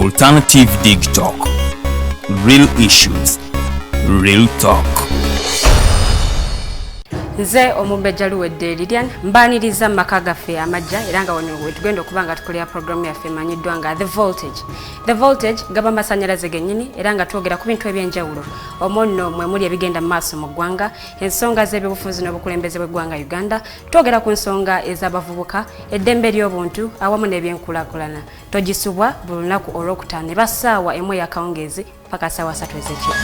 Alternative Dig Talk. Real issues, real talk. Nze omubejja luwedde Lilian mbaniriza maka gaffe amajja era nga wano wetugenda okuba nga tukolera programu yaffe emanyiddwa nga The Voltage gaba masanyalaze gennyini era nga twogera ku bintu ebyenjawulo omwo nno mwe muli ebigenda mu maaso mu ggwanga, ensonga z'ebyobufuzi n'obukulembeze bw'eggwanga Uganda, twogera ku nsonga ez'abavubuka, eddembe ly'obuntu awamu n'ebyenkulaakulana. Togisubwa buli lunaku olwokutaano eba ssaawa emu ey'akawungeezi paka ssaawa 3 ez'ekiro.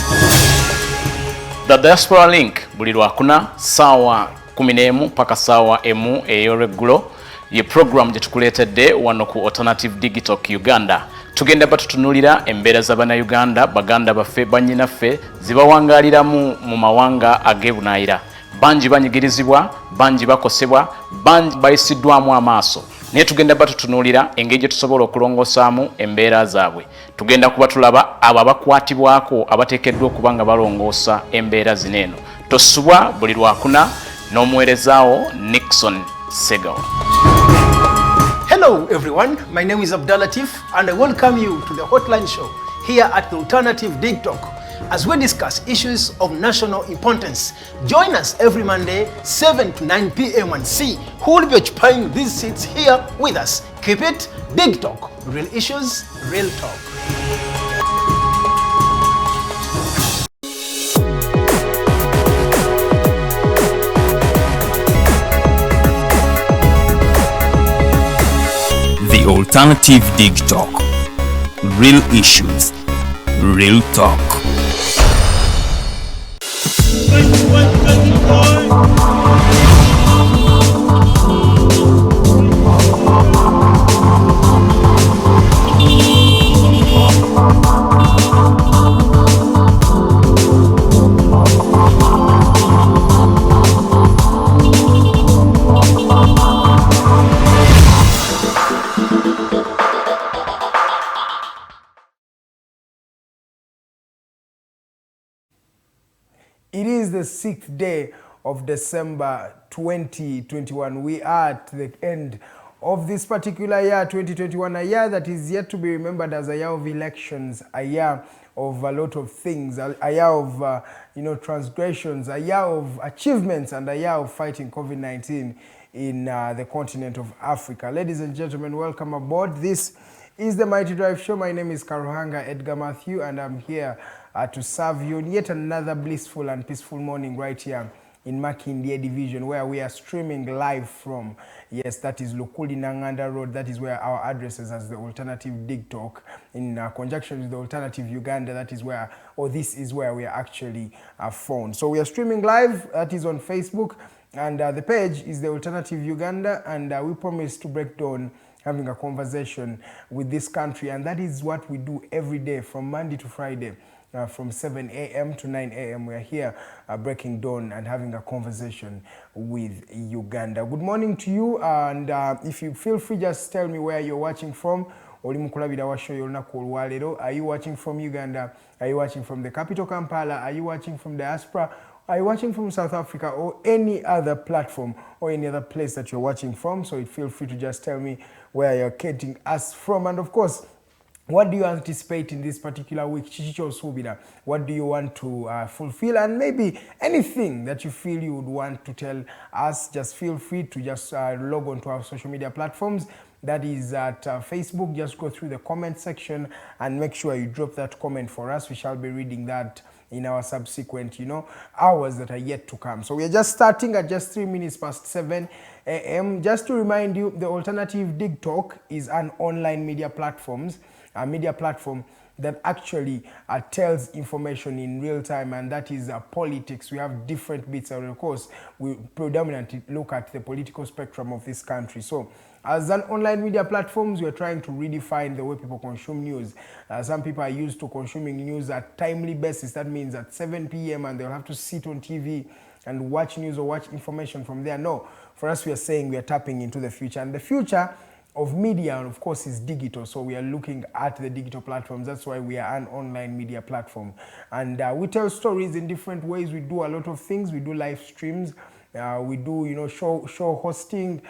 The Diaspora Link buli lwakuna ssaawa 11 paka ssaawa emu ey'olweggulo ye program gye tukuleetedde wano ku Alternative Digital Uganda. Tugenda batutunulira embeera z'Abannayuganda, baganda baffe, bannyinaffe zibawangaaliramu mu mawanga ag'ebunaayira. Bangi banyigirizibwa, bangi bakosebwa, bangi bayisiddwamu amaaso. Naye tugenda batutunulira engeri gye tusobola okulongosaamu embeera zaabwe. Tugenda kuba tulaba abo abakwatibwako abateekeddwa okuba nga balongoosa embeera zino eno. Tosubwa buli lwakuna n'omuweerezaawo Nixon Segawa. Hello everyone, my name is Abdulatif and I welcome you to the Hotline Show here at the Alternative Dig Talk as we discuss issues of national importance. Join us every Monday 7 to 9 p.m. and see who will be occupying these seats here with us. Keep it Dig Talk, real issues, real talk. The Alternative Dig Talk. Real issues, real talk. It is the 6th day of December 2021. We are at the end of this particular year, 2021, a year that is yet to be remembered as a year of elections, a year of a lot of things, a year of transgressions, a year of achievements, and a year of fighting COVID-19 in the continent of Africa. Ladies and gentlemen, welcome aboard. This is the Mighty Drive Show. My name is Karuhanga Edgar Matthew, and I'm here to serve you on yet another blissful and peaceful morning right here in Makindye Division, where we are streaming live from. Yes, that is Lukuli Nanganda Road. That is where our address is as the Alternative Dig Talk. In conjunction with the Alternative Uganda, that is where, or this is where we are actually found. So we are streaming live. That is on Facebook. And the page is the Alternative Uganda. And we promise to break down having a conversation with this country. And that is what we do every day from Monday to Friday. From 7 a.m. to 9 a.m. we are here breaking down and having a conversation with Uganda. Good morning to you, and if you feel free, just tell me where you're watching from. Are you watching from Uganda? Are you watching from the capital Kampala? Are you watching from diaspora? Are you watching from South Africa or any other platform or any other place that you're watching from? So feel free to just tell me where you're getting us from. And of course, what do you anticipate in this particular week? What do you want to fulfill? And maybe anything that you feel you would want to tell us, just feel free to just log on to our social media platforms. That is at Facebook. Just go through the comment section and make sure you drop that comment for us. We shall be reading that in our subsequent, hours that are yet to come. So we are just starting at just 3 minutes past 7 a.m. Just to remind you, the Alternative Dig Talk is an online media platform that actually tells information in real time, and that is politics. We have different bits, and of course, we predominantly look at the political spectrum of this country. So, as an online media platforms, we are trying to redefine the way people consume news. Some people are used to consuming news at timely basis. That means at 7 p.m. and they'll have to sit on TV and watch news or watch information from there. No, for us, we are saying we are tapping into the future, and the future of media, of course, is digital. So we are looking at the digital platforms. That's why we are an online media platform. And we tell stories in different ways. We do a lot of things. We do live streams. We do, show hosting.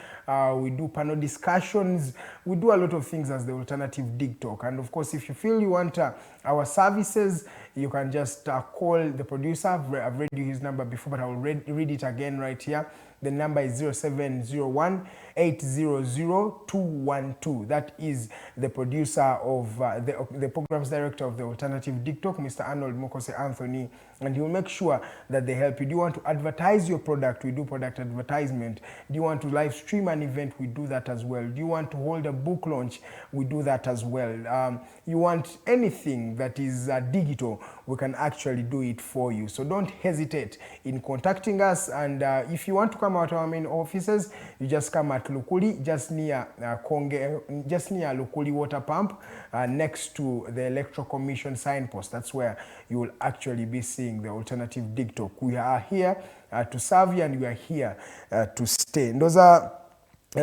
we do panel discussions, we do a lot of things as the Alternative Dig Talk. And of course, if you feel you want our services, you can just call the producer. I've read you his number before, but I will read it again right here. The number is 0701 800-212. That is the producer of the programs director of the Alternative Dig Talk, Mr. Arnold Mokose Anthony, and he will make sure that they help you. Do you want to advertise your product? We do product advertisement. Do you want to live stream an event? We do that as well. Do you want to hold a book launch? We do that as well. You want anything that is digital, we can actually do it for you. So don't hesitate in contacting us. And if you want to come out of our main offices, you just come at Lukuli, just near Congo, just near Lukuli water pump, next to the Electoral Commission signpost. That's where you will actually be seeing the Alternative Dig Talk. We are here to serve you, and we are here to stay. And those are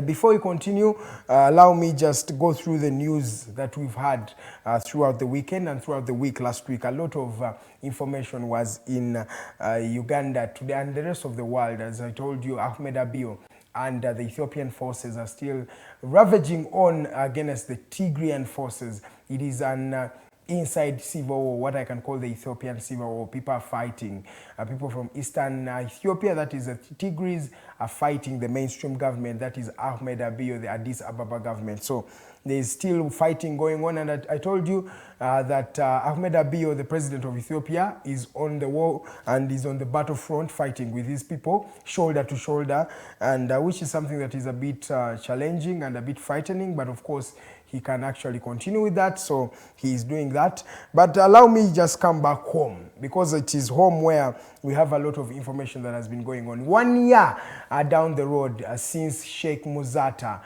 before we continue, allow me just go through the news that we've had throughout the weekend and throughout the week last week. A lot of information was in Uganda today and the rest of the world. As I told you, Ahmed Abiy and the Ethiopian forces are still ravaging on against the Tigrayan forces. It is an inside civil war, what I can call the Ethiopian civil war. People are fighting. People from eastern Ethiopia, that is the Tigris, are fighting the mainstream government, that is Ahmed Abiy, the Addis Ababa government. So there is still fighting going on, and I told you that Ahmed Abiy, the president of Ethiopia, is on the war and is on the battlefront fighting with his people, shoulder to shoulder, and which is something that is a bit challenging and a bit frightening, but of course he can actually continue with that, so he is doing that. But allow me just come back home, because it is home where we have a lot of information that has been going on. 1 year down the road since Sheikh Muzata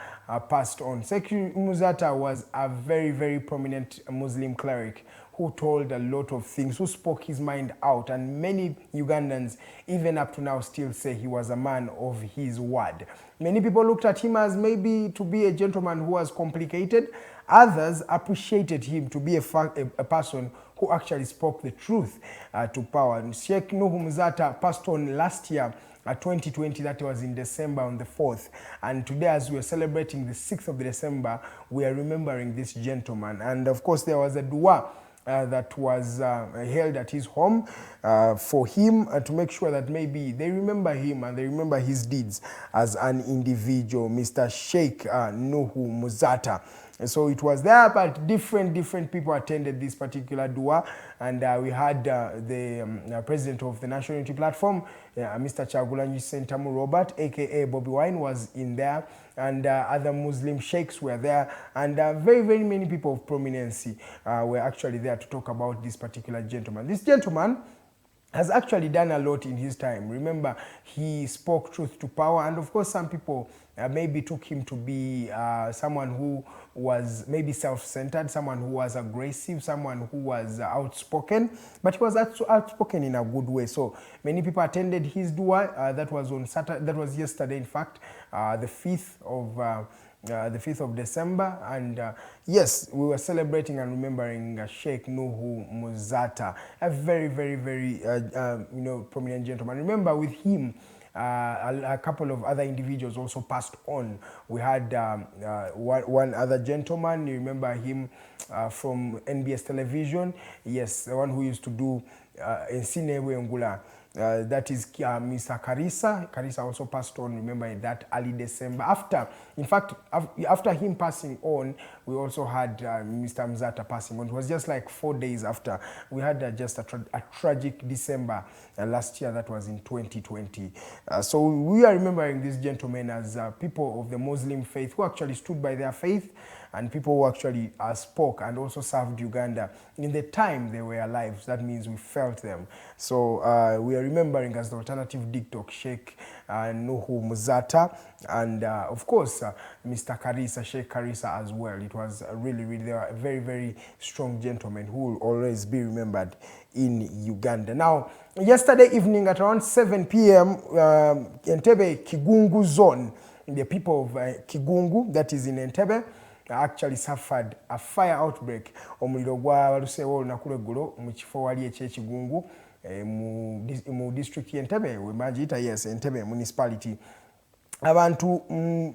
passed on. Sheikh Muzata was a very, very prominent Muslim cleric who told a lot of things, who spoke his mind out, and many Ugandans, even up to now, still say he was a man of his word. Many people looked at him as maybe to be a gentleman who was complicated. Others appreciated him to be a person who actually spoke the truth to power. And Sheikh Nuhu Muzata passed on last year, 2020, that was in December on the 4th. And today, as we are celebrating the 6th of December, we are remembering this gentleman. And of course, there was a dua that was held at his home for him to make sure that maybe they remember him and they remember his deeds as an individual, Mr. Sheikh Nuhu Muzata. And so it was there, but different people attended this particular dua, and we had the president of the National Unity Platform, Mr. Kyagulanyi Ssentamu Robert, aka Bobby Wine, was in there, and other Muslim sheikhs were there, and very many people of prominence were actually there to talk about this particular gentleman. This gentleman has actually done a lot in his time. Remember, he spoke truth to power, and of course some people maybe took him to be someone who was maybe self-centered, someone who was aggressive, someone who was outspoken, but he was outspoken in a good way. So many people attended his dua. That was on Saturday, that was yesterday, in fact, the 5th of December, and yes, we were celebrating and remembering Sheikh Nuhu Muzata, a very prominent gentleman. Remember, with him, a couple of other individuals also passed on. We had one other gentleman, you remember him from NBS television, yes, the one who used to do Ensinewe Ngula. That is Mr. Karisa. Karisa also passed on, remember, in that early December. After him passing on, we also had Mr. Muzata passing on. It was just like 4 days after. We had just a tragic December last year, that was in 2020. So we are remembering these gentlemen as people of the Muslim faith who actually stood by their faith, and people who actually spoke and also served Uganda in the time they were alive. That means we felt them. So we are remembering, as the Alternative Dig Talk, Sheikh Nuhu Muzata, and of course Mr. Karisa, Sheikh Karisa as well. It was really, they were very strong gentlemen who will always be remembered in Uganda. Now, yesterday evening at around 7 p.m, Entebbe Kigungu zone, the people of Kigungu, that is in Entebbe, actually suffered a fire outbreak. Omuliro gwa walusewo olunaku lw'eggulo mu kifo wali eky'Ekigungu mu district Entebbe, we magiyita, yes, Entebbe municipality. abantu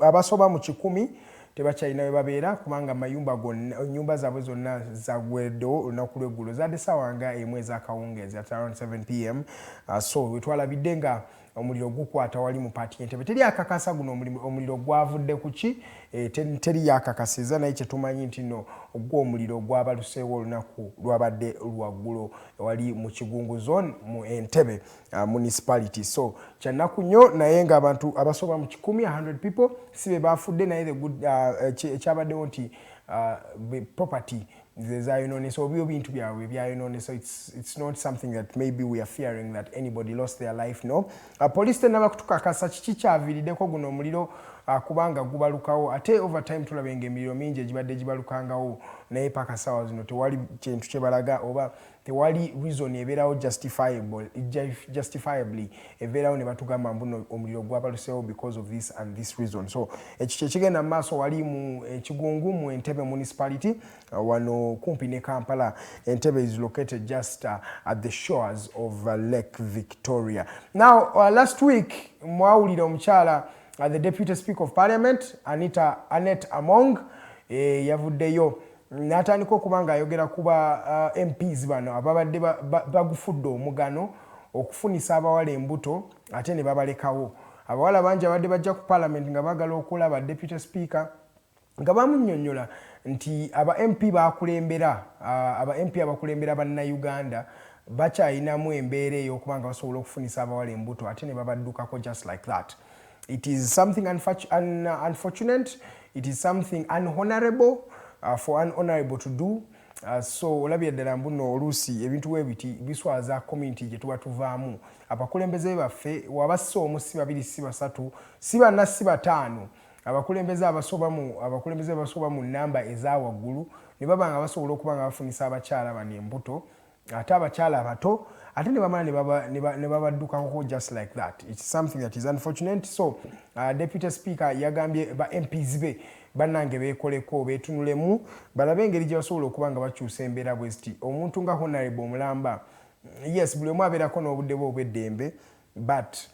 abasoba mu 100 tebakyalina we babeera kubanga mayumba gonna nyumba zaabwe zonna zagwedde olunaku lw'eggulo zadde ssaawa nga emu ez'akawungeezi at around 7 pm. So wetwalabidde nga omuliro gukwata wali mu paati y'Entebbe. Teri akakasa guno omuliro gwavudde ku ki, teri yakakasiza naye kyetumanyi nti no ogwo omuliro gwabaluseewo olunaku lwabadde lwaggulo wali mu Kigungu zone mu Entebbe municipality. So kyannaku nnyo naye nga abantu abasoba mu 100 people si be baafudde naye ekyabaddewo nti property zayononese obiyo bintu byabwe byayonone. So it's not something that maybe we are fearing that anybody lost their life. No, police tenaba kutukakasa kiki kyaviiriddeko guno omuliro kubanga gubalukawo ate over time tulabenga emiliro mingi egibadde gibalukangawo naye paka sawa zino tewali kintu kyebalaga oba tewali reason ebeerawo justifiably ebeerawo ne batugamba mbuno omuliro gwabaluseewo because of this and this reason. So ekyo kyekigenda mu maaso wali mu Kigungu mu Entebbe municipality wano kumpi ne Kampala. Entebbe is located just at the shores of Lake Victoria. Now last week mwawulira omukyala the Deputy Speaker of Parliament Annette Among yavuddeyo n'atandika okuba ng'ayogera kuba MPs bano ababadde bagufudde omugano okufunisa abawala embuto ate ne babalekawo. Abawala bangi abadde bajja ku Parliament nga bagala okulaba Deputy Speaker nga bamunnyonnyola nti aba MP abakulembera bannayuganda bakyayinamu embeera ey'okuba nga basobola okufunisa abawala embuto ate ne babaddukako just like that. It is something unfortunate. It is something unhonorable for unhonorable to do. So olabye ddala mbuno oluusi ebintu webiti biswaza community gye tuba tuvaamu. Abakulembeze baffe wabassa omu si babiri si basatu si banna si bataano abakulembeze abasoba mu nnamba ezawaggulu ne baba nga basobola okuba nga bafunisa abakyala bano embuto ate abakyala abato ate ne bamala ne babaddukako just like that. It's something that is unfortunate. So Deputy Speaker yagambye ba MPs be bannange beekoleko beetunulemu balabe engeri gye basobola okuba nga bakyusa embeera bwe ziti. Omuntu nga Honorable Mulamba, yes, buli omu abeerako n'obudde bwe obw'eddembe, but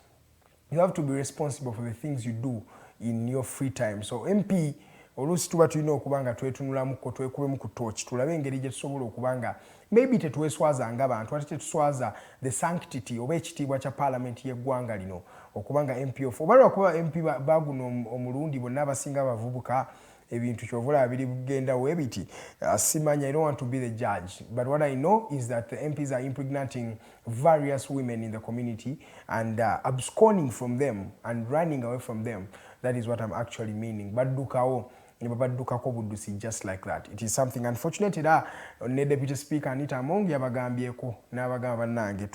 you have to be responsible for the things you do in your free time. So MP oluusi tuba tulina okuba nga twetunulamuko twekubemu ku torch tulabe engeri gye tusobola okuba nga maybe tetweswaza ng'abantu ate tetuswaza the sanctity oba ekitiibwa kya Parliament y'eggwanga lino okuba nga MP of oba lwakuba MP baguno omulundi bonna abasinga bavubuka ebintu kyovula biri bugenda webiti. Simanya, I don't want to be the judge, but what I know is that the MPs are impregnating various women in the community and absconding from them and running away from them. That is what I'm actually meaning. Baddukako buddusi just like that. It is something unfortunate. Ne Deputy Speaker Annette Among yabagambyeko n'abagamba bannange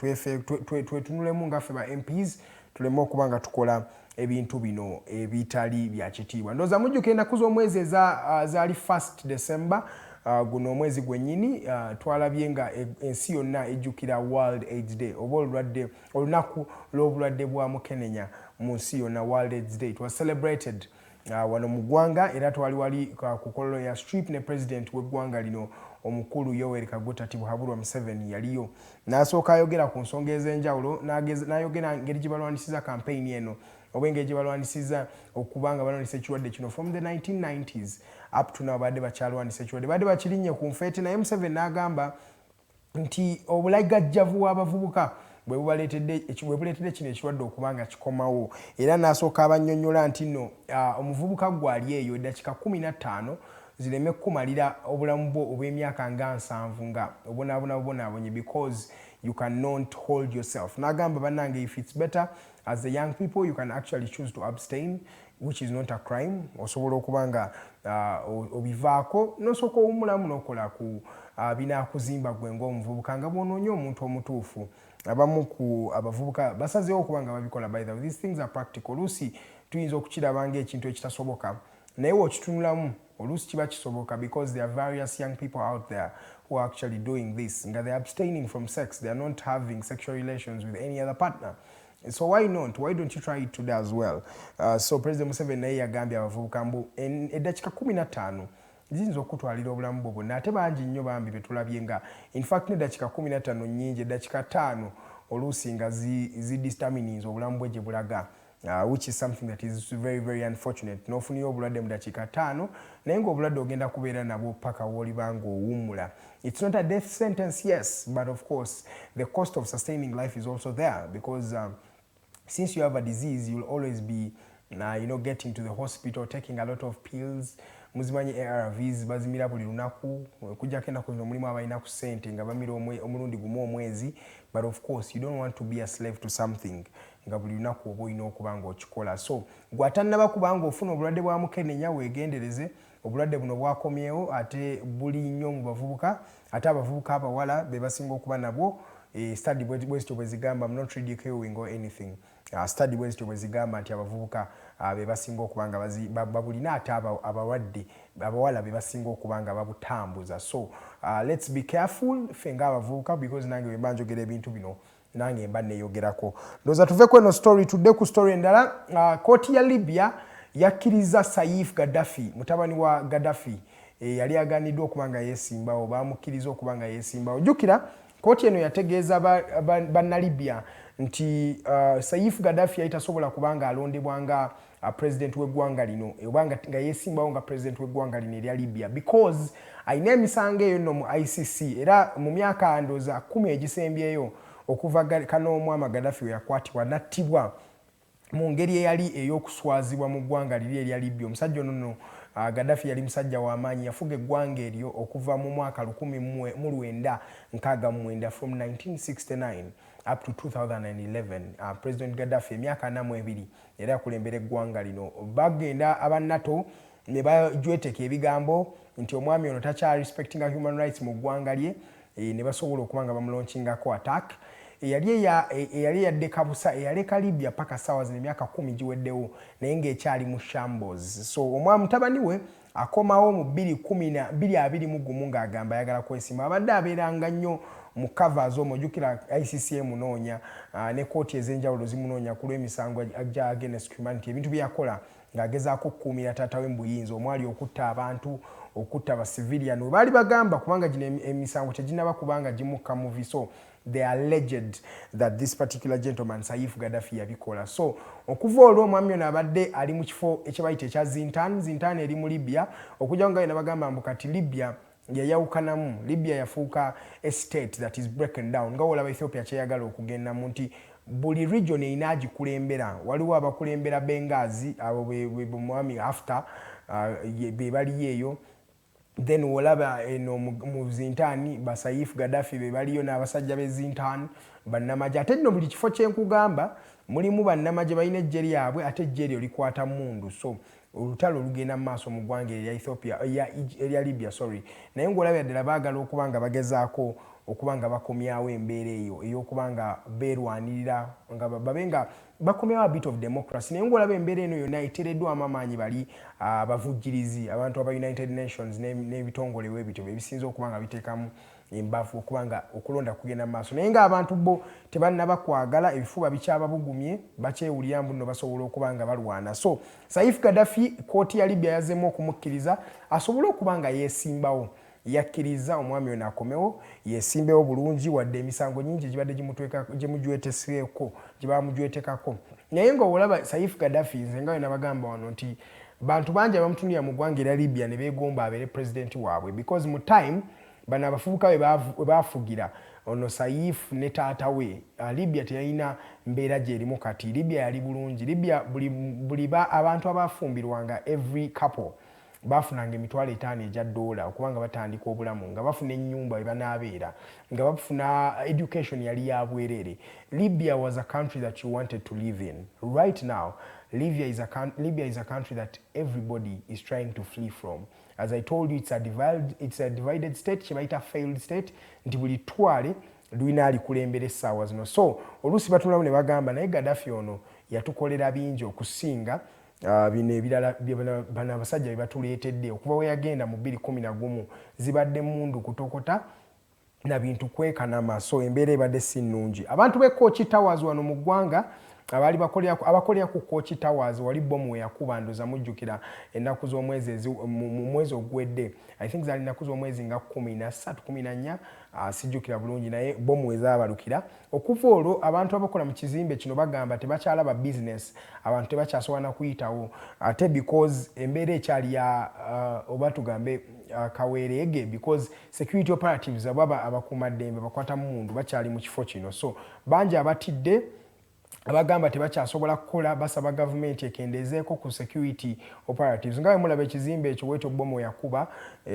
twetunulemu nga ffe ba MPs tuleme okuba nga tukola ebintu bino ebitali bya kitiibwa. Ndowooza mujjuka ennaku z'omwezi zaali 1st December guno omwezi gwennyini twalabye nga ensi yonna ejjukira World AIDS Day oba olunaku lw'obulwadde bwa mukenenya mu nsi yonna. World AIDS Day it was celebrated wano mu ggwanga era twali wali ku kololo ya strip ne president w'eggwanga lino omukulu Yoweri Kaguta Tibuhaburwa Museveni yaliyo n'asooka ayogera ku nsonga ez'enjawulo n'ayogera ngeri gye balwanisiza campaign eno oba engeri gye balwanisiza okuba nga balwanisa ekirwadde kino from the 1990s up to now badde bakyalwanisa ekirwadde badde bakirinnye ku nfeete naye Museveni n'agamba nti obulagajjavu w'abavubuka bwe buleetedde kino ekirwadde okuba nga kikomawo era n'asooka abannyonnyola nti nno omuvubuka gwali eyo eddakiika 15 zireme kumalira obulamu bwo obw'emyaka nga 7 nga obonaabonye because you cannot hold yourself. N'agamba bannange if it's better as the young people you can actually choose to abstain, which is not a crime. Osobola okuba nga obivaako n'osooka owummulamu n'okola ku binaakuzimba gwe ng'omuvubuka nga bw'onoonya omuntu omutuufu. Abamu ku abavubuka basazeewo okuba nga babikola. By the way, these things are practical. Oluusi tuyinza okukiraba ng'ekintu ekitasoboka naye wokitunulamu oluusi kiba kisoboka because there are various young people out there who are actually doing this nga they are abstaining from sex, they are not having sexual relations with any other partner. So why not? Why don't you try it today as well? So President Museveni naye yagambye abavubuka mbu eddakiika 15 ziyinza okutwalira obulamu bwo bwonna ate bangi nnyo bambi betulabye nga in fact n'eddakiika 15 nnyingi eddakiika 5 oluusi nga zidistaminings obulamu bwe gye bulaga which is something that is very, very unfortunate. N'ofunira obulwadde mu dakiika 5 naye ng'obulwadde ogenda kubeera nabwo paka w'oliba ng'owummula. It's not a death sentence, yes, but of course the cost of sustaining life is also there because since you have a disease, you'll always be getting to the hospital, taking a lot of pills. Muzimanyi ARVs bazimira buli lunaku kujjako ennaku zino mulimu abalina ku ssente nga bamira omulundi gumu omwezi, but of course you don't want to be a slave to something nga buli lunaku oba olina okuba ng'okikola. So gw'atannaba kuba ng'ofuna obulwadde bwa mukenenya weegendereze. Obulwadde buno bwakomyewo ate buli nnyo mu bavubuka, ate abavubuka abawala be basinga okuba nabwo. Study bwezityo bwe zigamba, I'm not ridiculing or anything. Study bwezityo bwe zigamba nti abavubuka be basinga okuba nga babulina ate abalwadde abawala be basinga okuba nga babutambuza. So let's be careful ffe ng'abavubuka because nange bwe mba njogera ebintu bino nange mba neeyogerako. Ndowooza tuveeko eno story tudde ku story endala. Kooti ya Libya yakkiriza Saif Gaddafi, mutabani wa Gaddafi yali aganiddwa okuba nga yeesimbawo, baamukkiriza okuba nga yeesimbawo. Jjukira kooti eno yategeeza bannalibya nti Saif Gaddafi yali tasobola kubanga alondebwa nga president w'eggwanga lino oba nga yeesimbawo nga president w'eggwanga lino erya Libya because ayina emisango eyo nno mu ICC era mu myaka ndowooza 10 egisembyeyo okuva kano omwama Gaddafi we yakwatibwa nattibwa mu ngeri eyali ey'okuswazibwa mu ggwanga liri erya Libya. Omusajja ono nno Gaddafi yali musajja w'amaanyi, yafuga eggwanga eryo okuva mu mwaka 1969 from 1969 up to 2011. President Gaddafi emyaka 42 era yakulembera eggwanga lino. Bagenda aba NATO ne bajweteka ebigambo nti omwami ono takyali respectinga human rights mu ggwanga lye, ne basobola okuba nga bamulonchingako attack. Eyali yaddeka busa eyaleka Libya paka sawa zino emyaka 10 giweddewo naye ng'ekyali mu shambles. So omwami mutabani we akomawo mu 2021 ng'agamba ayagala kwesimba. Abadde abeeranga nnyo mu covers omujjukira ICC emunoonya ne kooti ez'enjawulo zimunoonya ku lw'emisango agya against humanity, ebintu byakola ng'agezaako okukuumira taata we mu buyinza, omwali okutta abantu, okutta abacivilian we baali bagamba kubanga gino emisango teginaba kubanga gimukka muvi. So they are alleged that this particular gentleman Saif Gaddafi yabikola. So okuva olwo omwami ono abadde ali mu kifo ekibayita ekya Zintan eri mu Libya, okujja nga bagamba mbu kati Libya yayawukanamu. Libya yafuuka a state that is broken down nga olaba Ethiopia kyeyagala okugendamu nti buli region erina agikulembera. Waliwo abakulembera Benghazi abo bwe mwami after be bali eyo. Then wolaba eno mu Zintan ba Saif Gaddafi be baliyo n'abasajja be Zintan bannamagye. Ate nno buli kifo kyenkugamba mulimu bannamagye balina ejje lyabwe ate ejje eryo likwata mundu. So olutalo olugenda mu maaso mu ggwanga erya Ethiopia erya Libya naye ng'olabira ddala baagala okuba nga bagezaako okuba nga bakomyawo embeera eyo ey'okuba nga beerwanirira nga babe nga bakomyawo a bit of democracy. Naye ng'olaba embeera eno yonna eteereddwamu amaanyi bali abavujjirizi, abantu aba United Nations n'ebitongole w'ebityo ebisinza okuba nga biteekamu embavu okuba nga okulonda kugenda mu maaso. Naye ng'abantu bo tebannaba kwagala, ebifuba bikyababugumye, bakyewulira mbu nno basobola okuba nga balwana. So Saif Gaddafi kooti ya Libya yazzeemu okumukkiriza asobole okuba nga yeesimbawo. Yakkiriza omwami ono akomewo yeesimbewo bulungi wadde emisango nyingi gibadde gimujweteseeko gye bamujwetekako. Naye ng'olaba Saif Gaddafi nze nga wena bagamba wano nti bantu bangi abamutunira mu ggwanga erya Libya ne beegomba abeere pulezidenti waabwe because mu time bano abafubuka we baafugira ono Saif ne taata we. Libya teyalina mbeera gyerimu kati. Libya yali bulungi. Libya buli abantu abaafumbirwanga every couple bafunanga $5,000 egya dola okuba nga batandika obulamu, nga bafuna ennyumba we banaabeera, nga bafuna education yali ya bwerere. Libya was a country that you wanted to live in. Right now, Libya is a country that everybody is trying to flee from. As I told you, it's a divided state, kyebayita failed state, nti buli twale lulina alikulembera essaawa zino. So oluusi batunulamu ne bagamba naye Gaddafi ono yatukolera bingi okusinga bino ebirala bano abasajja bye batuleetedde okuva we yagenda mu 2011 zibadde mundu kutokota na bintu kwekanama. So embeera ebadde si nnungi. Abantu b'Kochi Towers wano mu ggwanga abali abakolera ku Kochi Towers wali bomu yakuba ndoza mujjukira ennaku z'omwezi mu mwezi ogwedde. I think zali ennaku z'omwezi nga 13 14 sijjukira bulungi naye bomu ezaabalukira. Okuva olwo abantu abakola mu kizimbe kino bagamba tebakyalaba business, abantu tebakyasobola kuyitawo ate because embeera ekyali ya oba tugambe kawereege because security operatives ababa abakuumaddembe bakwata mundu bakyali mu kifo kino. So bangi abatidde abagamba tebakyasobola kukola basaba gavumenti ekendezeeko ku security operatives. Nga mulaba ekizimbe ekyo bweto bomu yakuba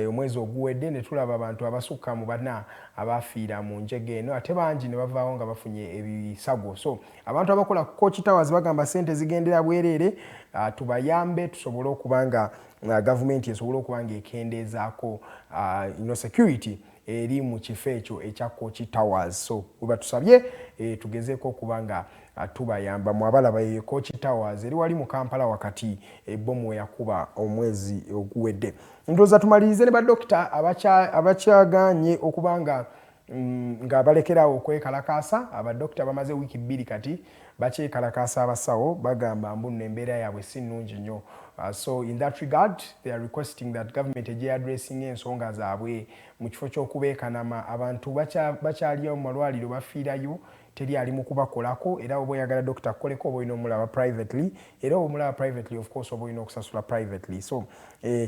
omwezi oguwedde ne tulaba abantu abasukka mu bana abafiira mu njege eno ate bangi ne bavaawo nga bafunye ebisago. So abantu abakola ku Kochi Towers bagamba sente zigendera bwerere, tubayambe tusobole okubanga gavumenti esobole okubanga ekendezaako security eri mu kifo ekyo ekya Kochi Towers. So bwe tusabye tugezeeko okubanga tubayamba mu abalaba ye Kochi Towers eri wali mu Kampala wakati bomu yakuba omwezi oguwedde. Ndoza tumalirize ne badokita abakyaganye okubanga nga balekerawo okwekalakasa. Abadokita bamaze wiki 2 kati bakyekalakasa abasawo bagamba mbuno embeera yaabwe si nnungi nnyo. So in that regard they are requesting that government eje addressing ensonga zaabwe mu kifo ky'okubeekanama. Abantu bakyaliyo mu malwaliro bafiirayo teri ali mu kubakolako era oba oyagala doctor koleko oba oyina omulaba privately era oba omulaba privately of course oba oyina okusasula privately. So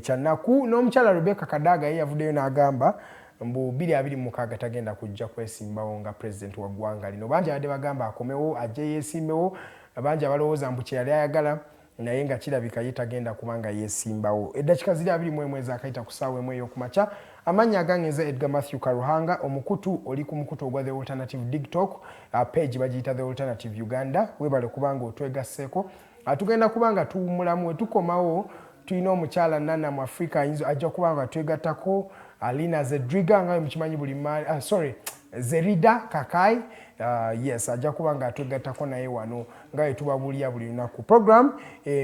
kyannaku n'omukyala Rebecca Kadaga ye yavuddeyo n'agamba mbu 2026 tagenda kujja kwesimbawo nga president wa ggwanga lino. Bangi abadde bagamba akomewo ajje yeesimbewo, bangi abalowooza mbu kye yali ayagala naye nga kirabika ye tagenda kubanga yeesimbawo. Eddakiika ziri 21 ezakayita ku ssaawa emu ey'okumakya. Amanya agangenza Edgar Matthew Karuhanga, omukutu oli ku mukutu ogwa The Alternative Digitalk page bagiyita The Alternative Uganda. Webale kubanga otwegasseeko. Tugenda kubanga tuwumulamu we tukomawo tulina omukyala Nana mu Africa ajja kubanga twegattako Alina Zedriga nga mukimanyi buli Zerida Kakai yes ajja kubanga atwegattako naye wano nga etubabulya buli lunaku. Program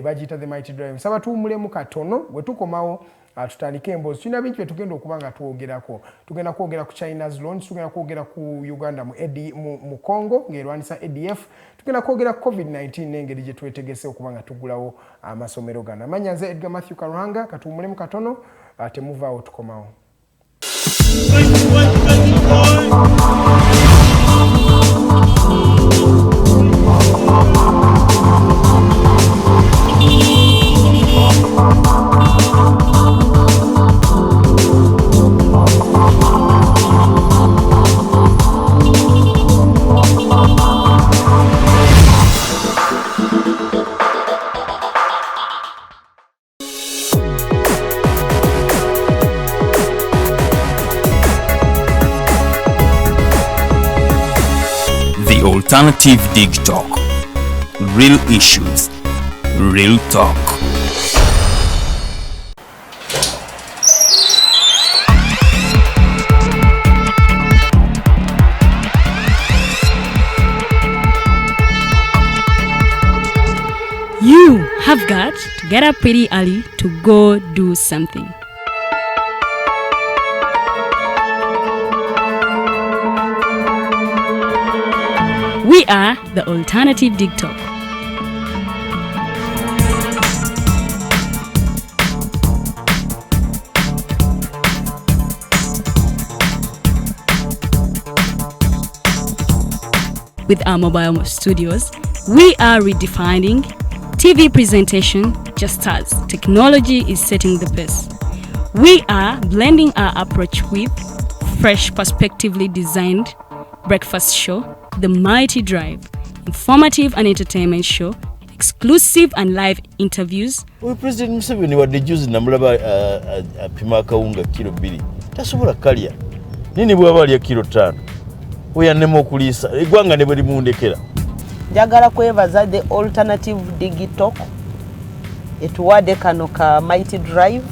bagiyita The Mighty Drive. Saba tuwumulemu katono we tukomawo tutandike emboozi. Tulina bingi bye tugenda okubanga twogerako. Tugenda kwogera ku China's launch, tugenda kwogera ku Uganda mu Congo ng'erwanisa ADF, tugenda kwogera ku COVID-19 n'engeri gye twetegese okubanga tugulawo amasomero gano. Amanya nze Edgar Matthew Karuhanga, katuwumulemu katono temuvaawo tukomawo. Alternative Digitalk. Real issues, real talk. You have got to get up pretty early to go do something. We are the Alternative Digitalk. With our mobile studios, we are redefining TV presentation just as technology is setting the pace. We are blending our approach with fresh, perspectively designed breakfast show, The Mighty Drive, informative and entertainment show, exclusive and live interviews. We President Museveni wadde juzi namulaba apima akawunga kilo 2 tasobola kalya nini bwaba alya kilo 5 oyannema okuliisa eggwanga ne bwe limundekera. Njagala kwebaza The Alternative Digitalk etuwadde kano ka Mighty Drive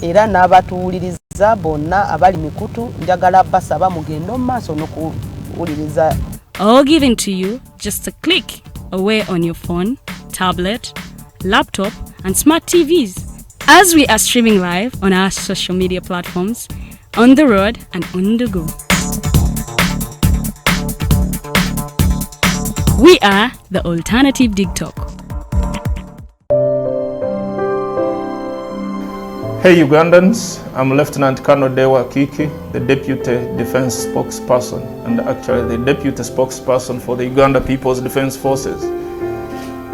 era n'abatuwuliriza bonna abali mikutu njagala basaba mugendo maaso n'okuwuliriza. All given to you just a click away on your phone, tablet, laptop, and smart TVs. As we are streaming live on our social media platforms, on the road and on the go. We are the Alternative Dig Talk. Hey Ugandans, I'm Lieutenant Colonel Dewa Kiki, the Deputy Defense Spokesperson and actually the Deputy Spokesperson for the Uganda People's Defense Forces.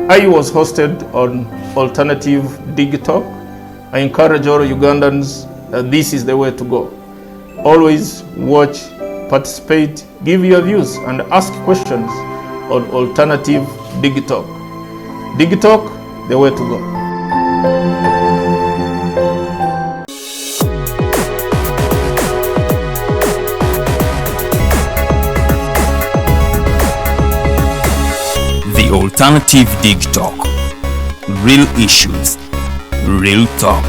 I was hosted on Alternative Dig Talk. I encourage all Ugandans that this is the way to go. Always watch, participate, give your views and ask questions on Alternative Dig Talk. Dig Talk, the way to go. The Alternative Dig Talk. Real issues, real talk.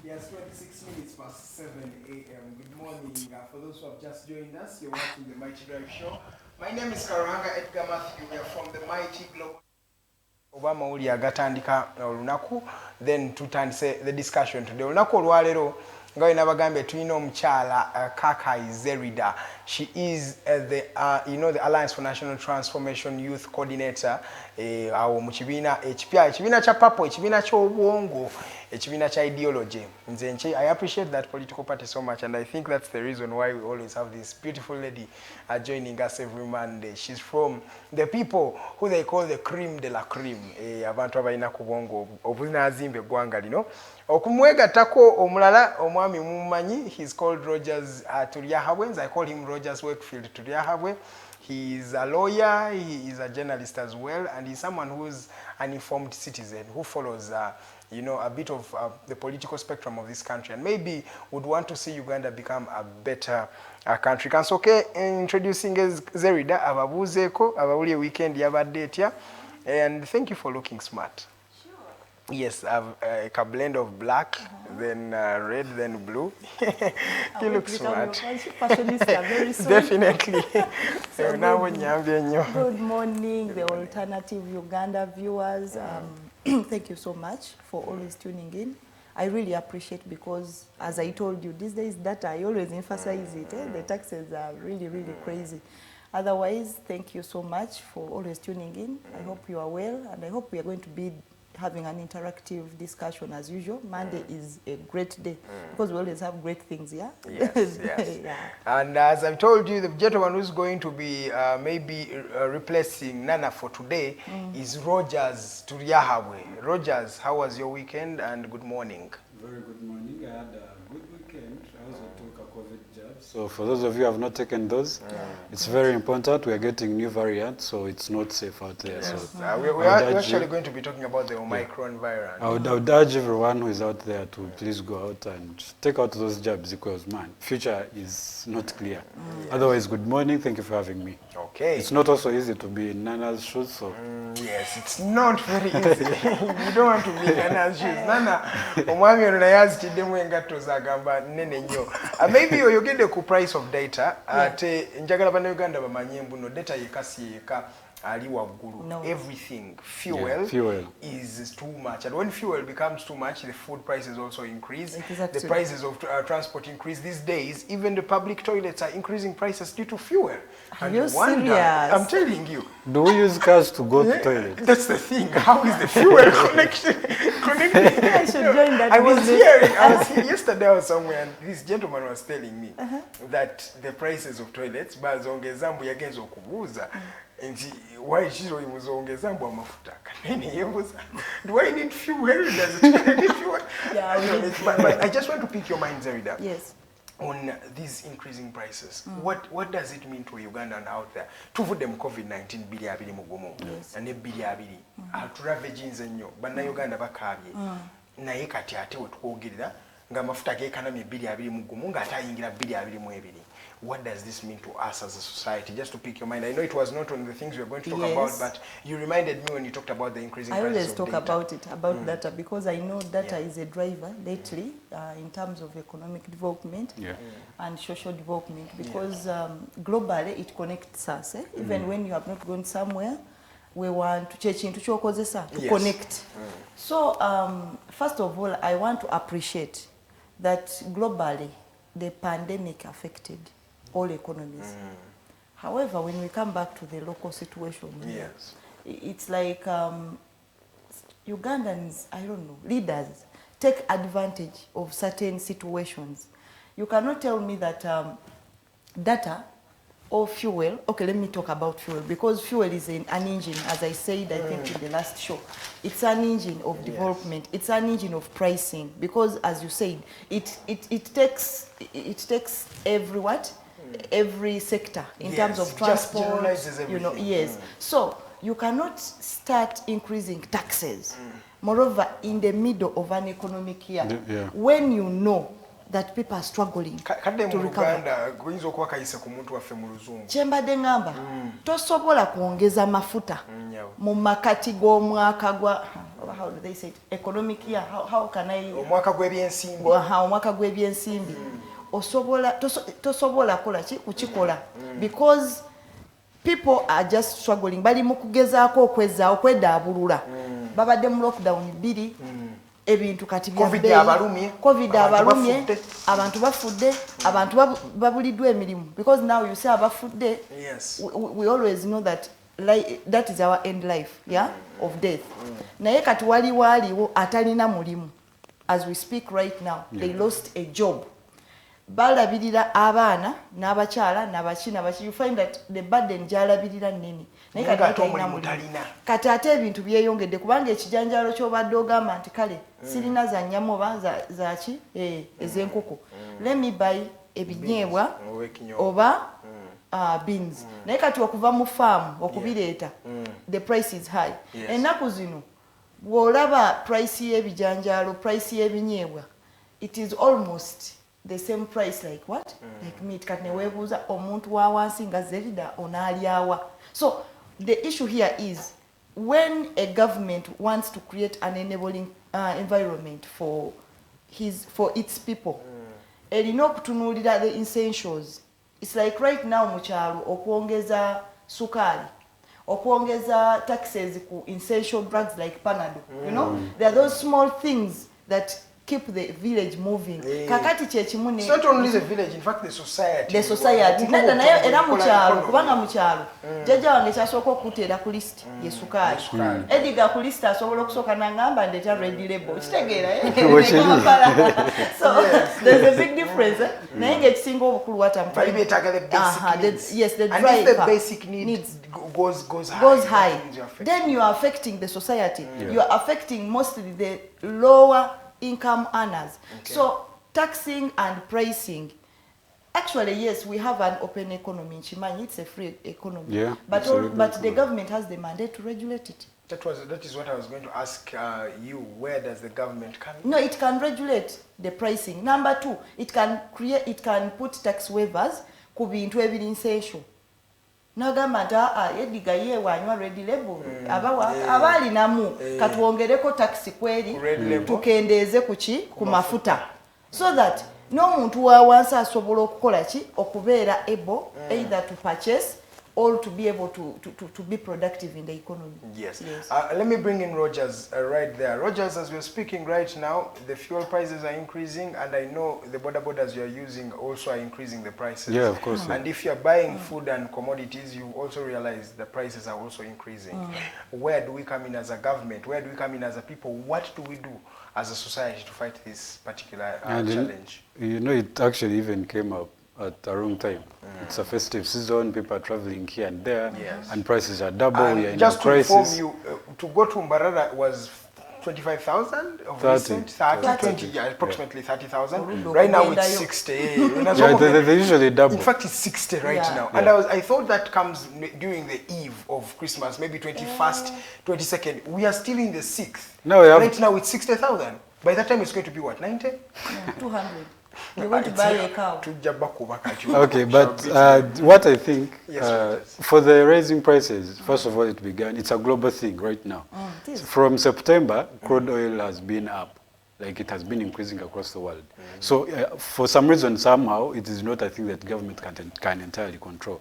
Yes, 26 minutes past 7 a.m. Good morning. For those who have just joined us, you're watching the Mighty Drive Show. My name is Karanga Edgar Matthew. We are from the Mighty Global. Obama uli agatandika olunaku, then tutandise the discussion today. Olunaku olwalero ngawe nabagambe tulina omukyala Kakai Zerida. She is the the Alliance for National Transformation Youth Coordinator awo mu kibiina ekipya, ekibiina kya papo, ekibiina ky'obwongo, ekibiina kya ideology. Nze I appreciate that political party so much, and I think that's the reason why we always have this beautiful lady joining us every Monday. She's from the people who they call the cream de la cream, abantu abalina ku bwongo obunazimba eggwanga lino. Okumwegattako omulala omwami mumanyi, he's called Rogers Tulyahabwe. I call him Rogers Wakefield Tulyahabwe. He is a lawyer, he is a journalist as well, and he's someone who's an informed citizen who follows a bit of the political spectrum of this country, and maybe would want to see Uganda become a better country. Kansoke introducing Zerida ababuzeeko abawulye weekend yabadde etya, and thank you for looking smart. Yes, a blend of black, then red, then blue. You look smart. Very soon. Definitely. So good morning, the Alternative Uganda viewers. Thank you so much for always tuning in. I really appreciate, because as I told you, these days data, I always emphasize it. The taxes are really, really crazy. Otherwise, thank you so much for always tuning in. I hope you are well, and I hope we are going to be having an interactive discussion as usual. Monday is a great day because we always have great things, yeah? Yes, yes. Yeah. And as I've told you, the gentleman who's going to be maybe replacing Nana for today is Rogers Tulyahabwe. Rogers, how was your weekend, and good morning? Very good morning. I had a good weekend. I also took a COVID jab. So for those of you who have not taken those, it's very important. We are getting new variants, so it's not safe out there. Yes. So we're actually going to be talking about the Omicron variant. I would urge everyone who is out there to please go out and take out those jabs, because, man, future is not clear. Otherwise, good morning. Thank you for having me. Okay. It's not also easy to be in Nana's shoes, so... yes, it's not very easy. You don't want to be in Nana's shoes. Nana, omwami ono naye azitiddemu engatto zagamba nnene nnyo. Maybe oyogedde ku price of data. Ate njagala bannayuganda bamanye mbuno data yekasi yeka ali waggulu. No. Everything, fuel is too much. And when fuel becomes too much, the food prices also increase. Exactly. The prices of transport increase. These days, even the public toilets are increasing prices due to fuel. Are you serious? I'm telling you. Do we use cars to go to toilet? That's the thing. How is the fuel connection connected? I should join that I was business. here yesterday I was somewhere and this gentleman was telling me that the prices of toilets bazongeza mbu yagenza okubuuza nti why chiro imuzongeza mbu amafuta kanene yebuza do I need fuel? Does it need fuel? Yeah, but I just want to pick your mind, Zerida. Yes. On these increasing prices, what does it mean to Ugandan out there? Tuvude mu COVID-19 bili abiri mugumu ne bili abiri aturavejinze nnyo banna Uganda bakabye naye kati ate wetukogerera nga mafuta gekanamye bili abiri mugumu nga atayingira bili abiri mu ebiri. What does this mean to us as a society? Just to pick your mind. I know it was not on the things we were going to talk about, but you reminded me when you talked about the increasing prices. I always talk data. about data because I know data is a driver lately in terms of economic development and social development because globally it connects us. Even when you have not gone somewhere, we want to change into to connect. So first of all, I want to appreciate that globally the pandemic affected all economies. However, when we come back to the local situation, it's like Ugandans, I don't know, leaders take advantage of certain situations. You cannot tell me that data or fuel, okay, let me talk about fuel, because fuel is an engine, as I said, I think in the last show. It's an engine of development. It's an engine of pricing, because as you said, it takes every sector in terms of transport, you know, So you cannot start increasing taxes. Moreover, in the middle of an economic year, when you know that people are struggling to recover. Chembade ngamba, tosobola kuongeza mafuta mu makati g'omwaka gwa, how do they say it? Economic year, how can I? Omwaka gw'ebyensimbi. Omwaka gw'ebyensimbi. Tosobola kola ki kukikola because people are just struggling. Bali mu kugezaako okwedaabulula. Babadde mu lockdown 2. Ebintu kati bya COVID abalumye abantu bafudde abantu babuliddwa emirimu because now you say abafudde we always know that that is our end life of death naye kati waliwo atalina mulimu as we speak right now they lost a job balabirira abaana n'abakyala n'abaki you find that the burden gyalabirira nnene naye kati ate ebintu byeyongedde kubanga ekijanjalo ky'obadde ogamba nti kale sirina za nnyama oba zaki ez'enkoko let me buy ebinyeebwa oba beans naye kati okuva mu farm okubireeta the price is high ennaku zino bw'olaba price y'ebijanjalo price y'ebinyeebwa it is almost the same price like what? Like meat. Kati newebuuza omuntu wa wansi nga Zerida onaalyawa. So the issue here is when a government wants to create an enabling environment for its people, erina okutunuulira the essentials. It's like right now mu kyalo okwongeza sukali, okwongeza taxes ku essential drugs like Panadol. You know, there are those small things that keep the village moving. Kakati chechimu ne. It's not only the village, in fact the society. The society. Nada nayo era mu kyalo, kubanga mu kyalo. Jajja wange kyasooka okuteera ku list ye sukali. Ediga ku list asobola okusooka nangamba ndeta red label. Kitegeera So there's a big difference. Naye ng'ekisinga obukulu watamu. Yes, the drive. And if the basic needs goes high. Then you are affecting the society. You are affecting mostly the lower income earners. So taxing and pricing, actually yes, we have an open economy in Chimanyi, it's a free economy, but the government has the mandate to regulate it. That is what I was going to ask you. Where does the government come in? No, it can regulate the pricing. Number 2, it can put tax waivers ku bintu ebiri essential. Nagamba nti ediga ye wanywa red label abali namu katuongereko taxi kweri tukendeeze ku mafuta so that no muntu wa wansi asobola okukola ki okubeera able either to purchase all to be able to be productive in the economy. Yes. Yes. Let me bring in Rogers right there. Rogers, as we're speaking right now, the fuel prices are increasing, and I know the border borders you're using also are increasing the prices. Yeah, of course. And if you're buying food and commodities, you also realize the prices are also increasing. Where do we come in as a government? Where do we come in as a people? What do we do as a society to fight this particular challenge? You know, it actually even came up at the wrong time. It's a festive season, people are traveling here and there, and prices are double. And we are in just a to crisis. inform you, to go to Mbarara was 25,000 of 30, recent, 30, 30, 20, yeah, approximately 30,000. Yeah. Right now it's 60. Yeah, they usually double. In fact, it's 60 right Yeah. now. And I thought that comes during the eve of Christmas, maybe 21st, 22nd. We are still in the 6th. No, we have right now it's 60,000. By that time it's going to be what, 90? Yeah, 200. You're going to buy a cow. Okay, but what I think, Yes, for the raising prices, first of all, it's a global thing right now. It is. From September, crude oil has been up. Like it has been increasing across the world. So for some reason, somehow, it is not a thing that government can entirely control.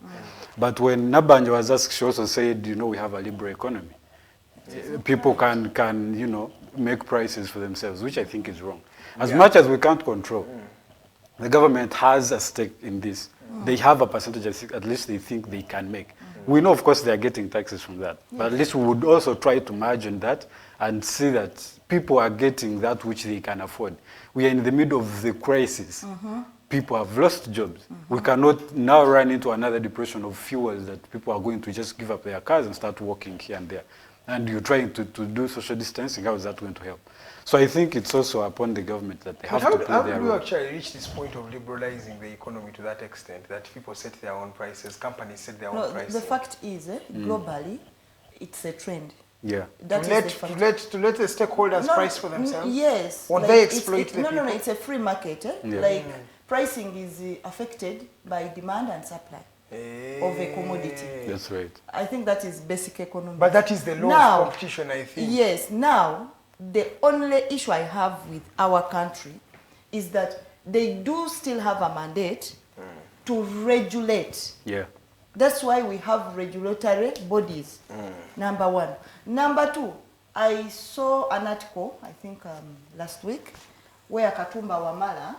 But when Nabanja was asked, she also said, you know, we have a liberal economy. People can, you know, make prices for themselves, which I think is wrong. As much as we can't control, the government has a stake in this. They have a percentage, at least they think they can make. We know, of course, they are getting taxes from that. But at least we would also try to margin that and see that people are getting that which they can afford. We are in the middle of the crisis. People have lost jobs. We cannot now run into another depression of fuels that people are going to just give up their cars and start walking here and there. And you're trying to do social distancing, how is that going to help? So I think it's also upon the government that they have to play their role. How do you actually reach this point of liberalizing the economy to that extent, that people set their own prices, companies set their own prices? The fact is, globally, it's a trend. Yeah. That to let the stakeholders price for themselves? Yes. Or like they exploit the people? No, it's a free market. Yeah. Like pricing is affected by demand and supply of a commodity. That's right. I think that is basic economics. But that is the law of competition, I think. Yes. Now, the only issue I have with our country is that they do still have a mandate to regulate. Yeah. That's why we have regulatory bodies, number one. Number two, I saw an article, I think last week, where Katumba Wamala,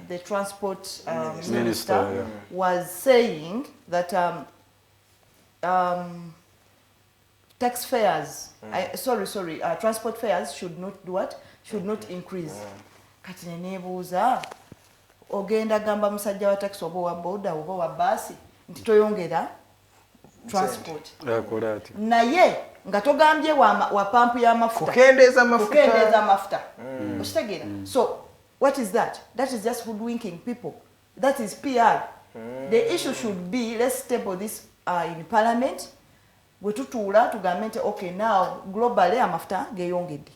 the transport minister, was saying that tax fares, transport fares should not do what? Should not increase. Kati nenebuuza, ogenda gamba musajja wa taxi oba wa boda oba wa basi, nti toyongera transport. Naye nga togambye wa pampu ya mafuta. Kukendeeza mafuta. Okitegeera. So what is that? That is just hoodwinking people. That is PR. The issue should be, let's table this in parliament. Bwe tutuula tugambe nti okay, now globally amafuta geeyongedde.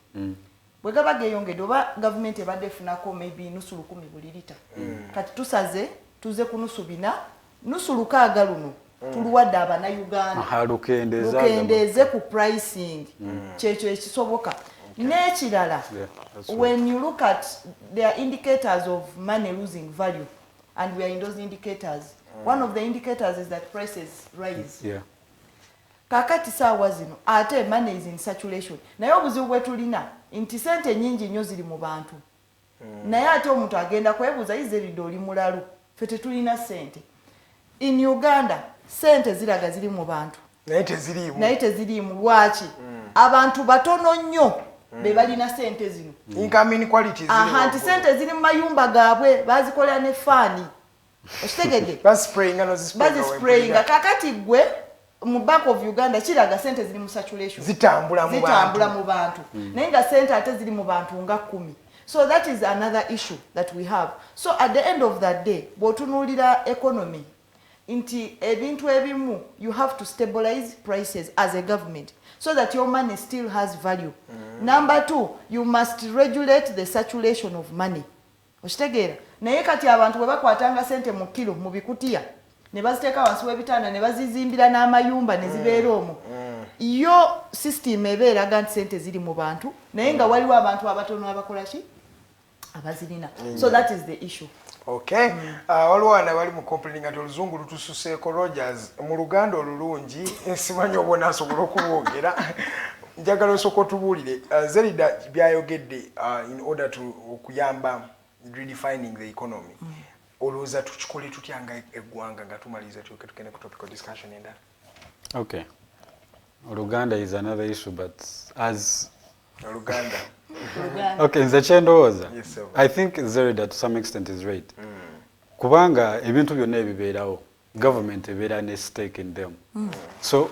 Bwe gaba geeyongedde oba gavumenti ebadde efunako maybe nusu 10 buli lita. Kati tusaze tuze ku nusu 4, nusu 6 luno tuluwadde abannayuganda lukendeeze ku pricing kyekyo ekisoboka. N'ekirala, when you look at their indicators of money losing value, and we are in those indicators, one of the indicators is that prices rise. Yeah. Kakati saawa zino ate money is in saturation. Naye obuzibu bwe tulina nti sente nyingi nnyo ziri mu bantu. Naye ate omuntu agenda kwebuuza izeridde oli mulalu. Ffe tetulina sente. In Uganda, sente ziraga ziri mu bantu. Naye teziriimu. Lwaki? Abantu batono nnyo be balina sente zino. Income inequality ziri. Nti sente ziri mu mayumba gaabwe bazikolera ne faani. Okitegedde? Bazisprayinga. Kakati gwe mu Bank of Uganda kiraga sente ziri mu saturation. Zitambula mu bantu. Naye nga sente ate ziri mu bantu nga 10. So that is another issue that we have. So at the end of that day, bw'otunuulira economy, nti ebintu ebimu, you have to stabilize prices as a government so that your money still has value. Number 2, you must regulate the saturation of money. Okitegeera? Naye kati abantu bwe bakwatanga sente mu kilo mu bikutiya ne baziteeka wansi w'ebitanda ne bazizimbira n'amayumba ne zibeera omwo. Yo system ebeera ga nti sente ziri mu bantu naye nga waliwo abantu abatono abakola ki? Abazirina. So that is the issue. Okay. Olwana bali mu complaining ati oluzungu lutususeeko Rogers mu Luganda olulungi simanyi obona asobola okulwogera. Njagala osoko tubuulire Zerida byayogedde in order to okuyamba redefining the economy. Olowooza tukikole tutya nga eggwanga nga tumaliza tugende ku topical discussion endala. Okay. Oluganda is another issue, but as Oluganda. Okay, nze kyendowooza. Yes, sir. I think Zerida to some extent is right. Kubanga ebintu byonna ebibeerawo government ebeera ne stake in them. So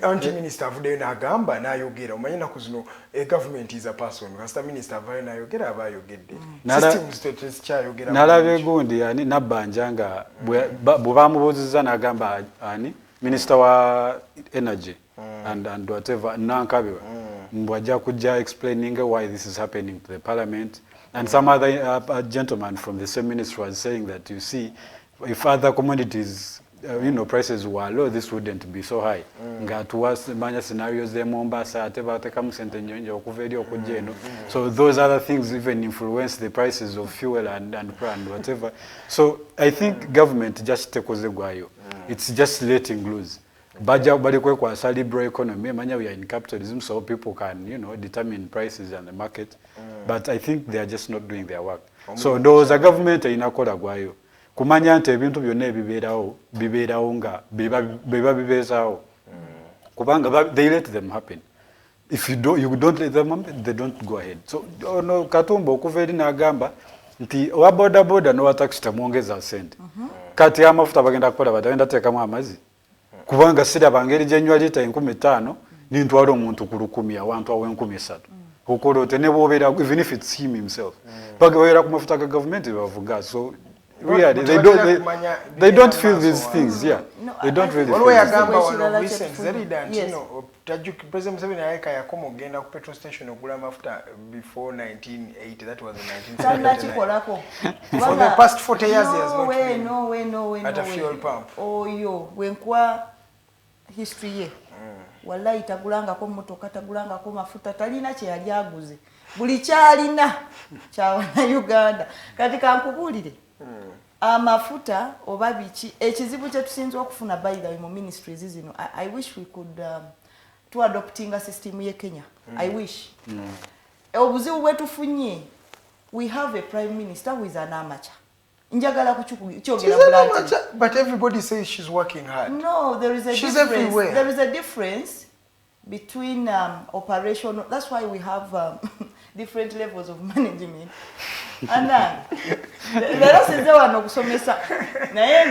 anti-minister avuddeyo n'agamba n'ayogera omanyi ennaku zino government is a person kasita minister avaayo n'ayogera aba ayogedde systems tezikyayogera. Nalabye gundi ani Nabbanja nga bwe bamubuuzizza n'agamba ani minister wa energy and whatever Nankabirwa mbwajja kujja explaining why this is happening to the parliament, and some other gentleman from the same ministry was saying that, you see, if other commodities prices were low, this wouldn't be so high. Nga tuwas manya scenarios de Mombasa ateba tekamu sente nyonjo okuveri okujja eno. So those other things even influence the prices of fuel and whatever. So I think government just tekoze gwayo. It's just letting loose. Baja bali kwa liberal economy manya we are in capitalism, so people can determine prices and the market. But I think they are just not doing their work. So those a government inakola gwayo kumanya nti ebintu byonna ebibeerawo nga beba bibeezaawo kubanga they let them happen. If you don't let them happen, they don't go ahead. So no Katumba okuva eri n'agamba nti owa boda n'owa taxi tamwongeza sente kati amafuta bagenda kukola batagenda teekamu amazzi kubanga siraba ngeri gyenywa lita 15,000 nintwala omuntu ku 1,000 awantu awo 13,000 okola ote ne bwobeera even if it's him himself bagabeera ku mafuta ga government bavuga. So really, they don't feel these things. Yeah, they don't really. One way agamba wano recent Zerida President Museveni ayeka yakomo genda ku petrol station ogula mafuta before 1980. That was in 1979. For the past 40 years, he has not been no way. At a fuel pump. Oh yo, wenkwa history ye. Wallahi tagulangako mmotoka tagulangako mafuta talina kye yali aguze. Buli kyalina kya Uganda. Kati kankubulire. Amafuta oba biki ekizibu kye tusinze okufuna by the mu ministries zino. I wish we could to adopting a system ye Kenya. I wish. Obuzibu bwetufunye, we have a prime minister who is an amateur. Njagala kukyogera bulati. But everybody says she's working hard. No, there is a she's difference. Everywhere. There is a difference between operational. That's why we have different levels of management. And lero sinze wano kusomesa naye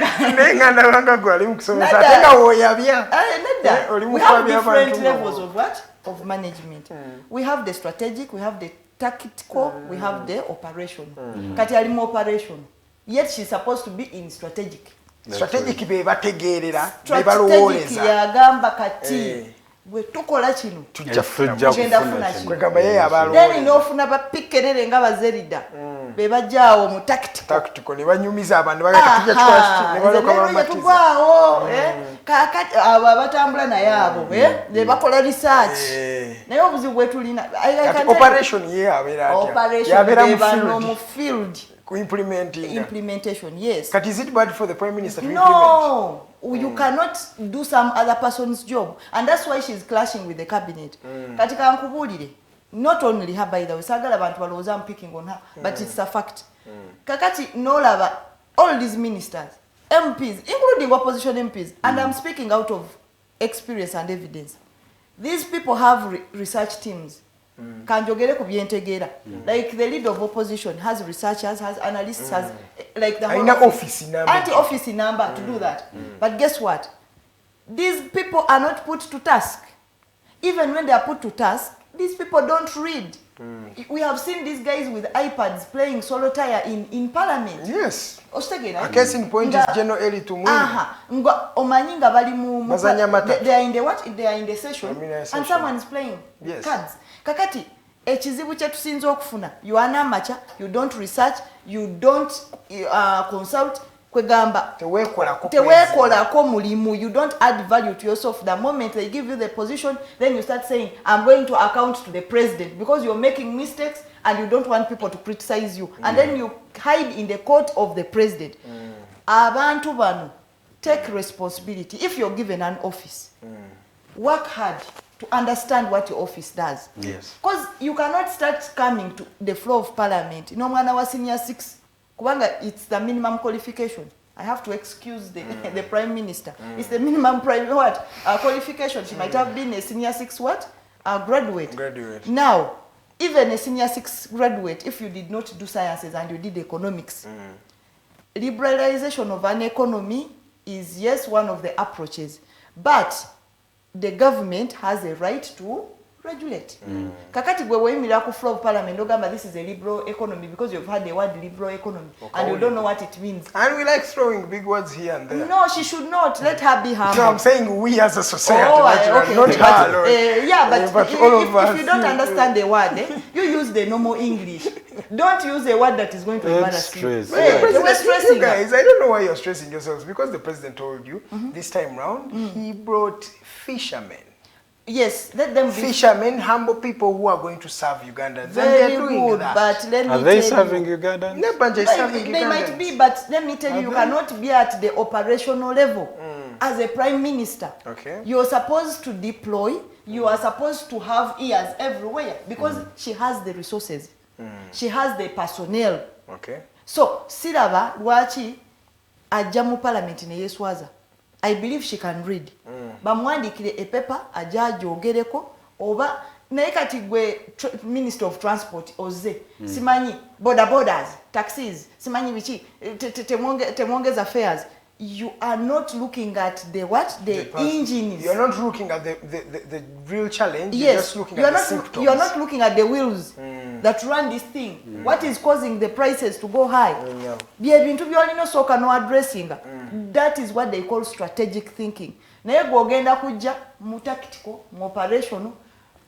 nganda wanga gwali mukusomesa atenga woyabya. We have different levels of what? Of management. We have the strategic, we have the tactical, we have the operation. Kati ali mu operation. Yet she's supposed to be in strategic. Strategic be bategerera be balowoleza. Strategic yagamba kati bwe tukola kino tujja kufuna kwegamba yeye abalowoleza. Then inofuna bapikerere nga bazerida. Be bajjaawo mu tactical ne banyumiza abantu bagata tujja twashiti ne baloka bamatiza. Kakati abo abatambula naye abo ne bakola research. Naye obuzibu bwetulina operation ye abeera atya. Yabeera mu field. Implementation, yes. But is it bad for the Prime Minister to implement? No, you cannot do some other person's job. And that's why she's clashing with the cabinet. Katika nkubulire, not only her by the way, sagala bantu balowooza I'm picking on her, but it's a fact. Kakati nolaba, all these ministers, MPs, including opposition MPs, and I'm speaking out of experience and evidence. These people have research teams. Kanjogere ku byentegeera. Like the leader of opposition has researchers, has analysts, has like the whole office number. Anti-office number to do that. But guess what? These people are not put to task. Even when they are put to task, these people don't read. We have seen these guys with iPads playing solitaire in parliament. Yes. A case in point is General Eli Tumwini. Omanyi nga bali mu they are in the what? They are in the session and someone is playing cards. Kakati ekizibu kye tusinze okufuna. You are an amateur, you don't research, you don't consult. kwegamba tewekolako mulimu. You don't add value to yourself. The moment they give you the position, then you start saying, I'm going to account to the president, because you're making mistakes and you don't want people to criticize you. And then you hide in the court of the president. Abantu bano, take responsibility. If you're given an office, work hard to understand what your office does. Yes. Because you cannot start coming to the floor of parliament. You know, when I was senior 6, kubanga it's the minimum qualification. I have to excuse the the prime minister. It's the minimum qualification. She might have been a senior 6 graduate. Now, even a senior 6 graduate, if you did not do sciences and you did economics, liberalization of an economy is, yes, one of the approaches, but the government has a right to regulate. Kakati gwe wemira ku floor of parliament ogamba this is a liberal economy because you've heard the word liberal economy and you don't know what it means. And we like throwing big words here and there. No, she should not. Let her be humble. No, I'm saying we as a society, okay, not her alone. Yeah, but all of us. If you don't understand the word, you use the normal English. Don't use a word that is going to embarrass you. You guys, I don't know why you're stressing yourselves, because the president told you this time round he brought fishermen. Yes, let them be fishermen, humble people who are going to serve Ugandans. Very and they're doing good, that. but let me Are they tell serving you, Ugandans? They might be, but let me tell you, you cannot be at the operational level as a prime minister. Okay. You're supposed to deploy. You are supposed to have ears everywhere because she has the resources. She has the personnel. Okay. So siraba lwaki ajja mu parliament ne yeswaza. I believe she can read. Bamwandikire a paper ajja jogereko oba naye kati gwe Minister of Transport oze simanyi borders, taxis, simanyi bichi temwongeza fares. You are not looking at the engines. You're not looking at the real challenge. Yes. You're just looking at the symptoms. You're not looking at the wheels that run this thing. What is causing the prices to go high? That is what they call strategic thinking. Naye gwogenda kujja mu tactical, mu operational,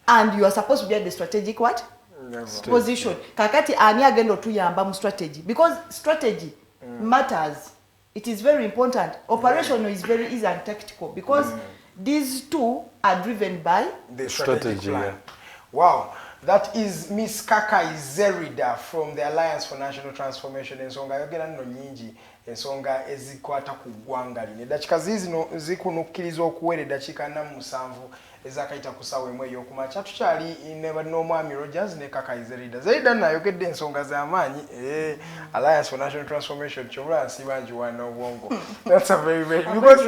and you are supposed to be at the strategic position. Kakati ani agenda otuyamba mu strategy, because strategy matters. It is very important. Operational is very easy and tactical because these two are driven by the strategy plan. Wow. That is Miss Kaka Izerida from the Alliance for National Transformation. Ensonga yogera nno nyingi ensonga ezikwata ku ggwanga lino. Eddakiika zino zikunukkiriza okuwera eddakiika 47 ezakayita ku ssaawa emu ey'okumakya. Tukyali n'omwami Rogers ne Kaka Izerida. Zerida nayogedde ensonga z'amaanyi. Alliance for National Transformation kyobula nsiba njiwana obwongo. That's a very because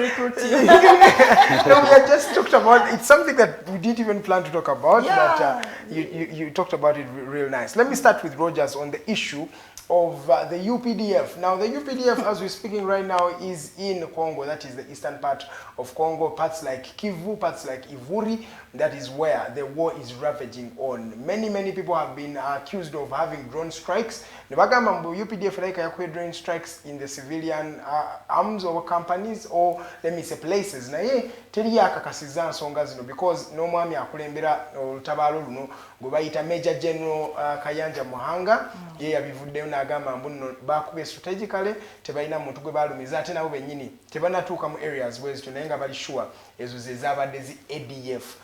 no, we had just talked about it's something that we didn't even plan to talk about, but you talked about it real nice. Let me start with Rogers on the issue of the UPDF. Now, the UPDF, as we're speaking right now, is in Congo. That is the eastern part of Congo. Parts like Kivu, parts like Ivuri. That is where the war is ravaging on. Many people have been accused of having drone strikes. Nebagamba mbu UPDF like yakwe drone strikes in the civilian arms or companies, or let me say places. Naye teri yakakasiza nsonga zino because n'omwami akulembera olutabaalo luno gwe bayita Major General Kayanja Muhanga ye yabivuddeyo n'agamba mbu nno baakubye strategically tebalina muntu gwe baalumiza ate nabo bennyini tebanatuuka mu areas bwezityo naye nga bali sure ezo ze zaabadde zi ADF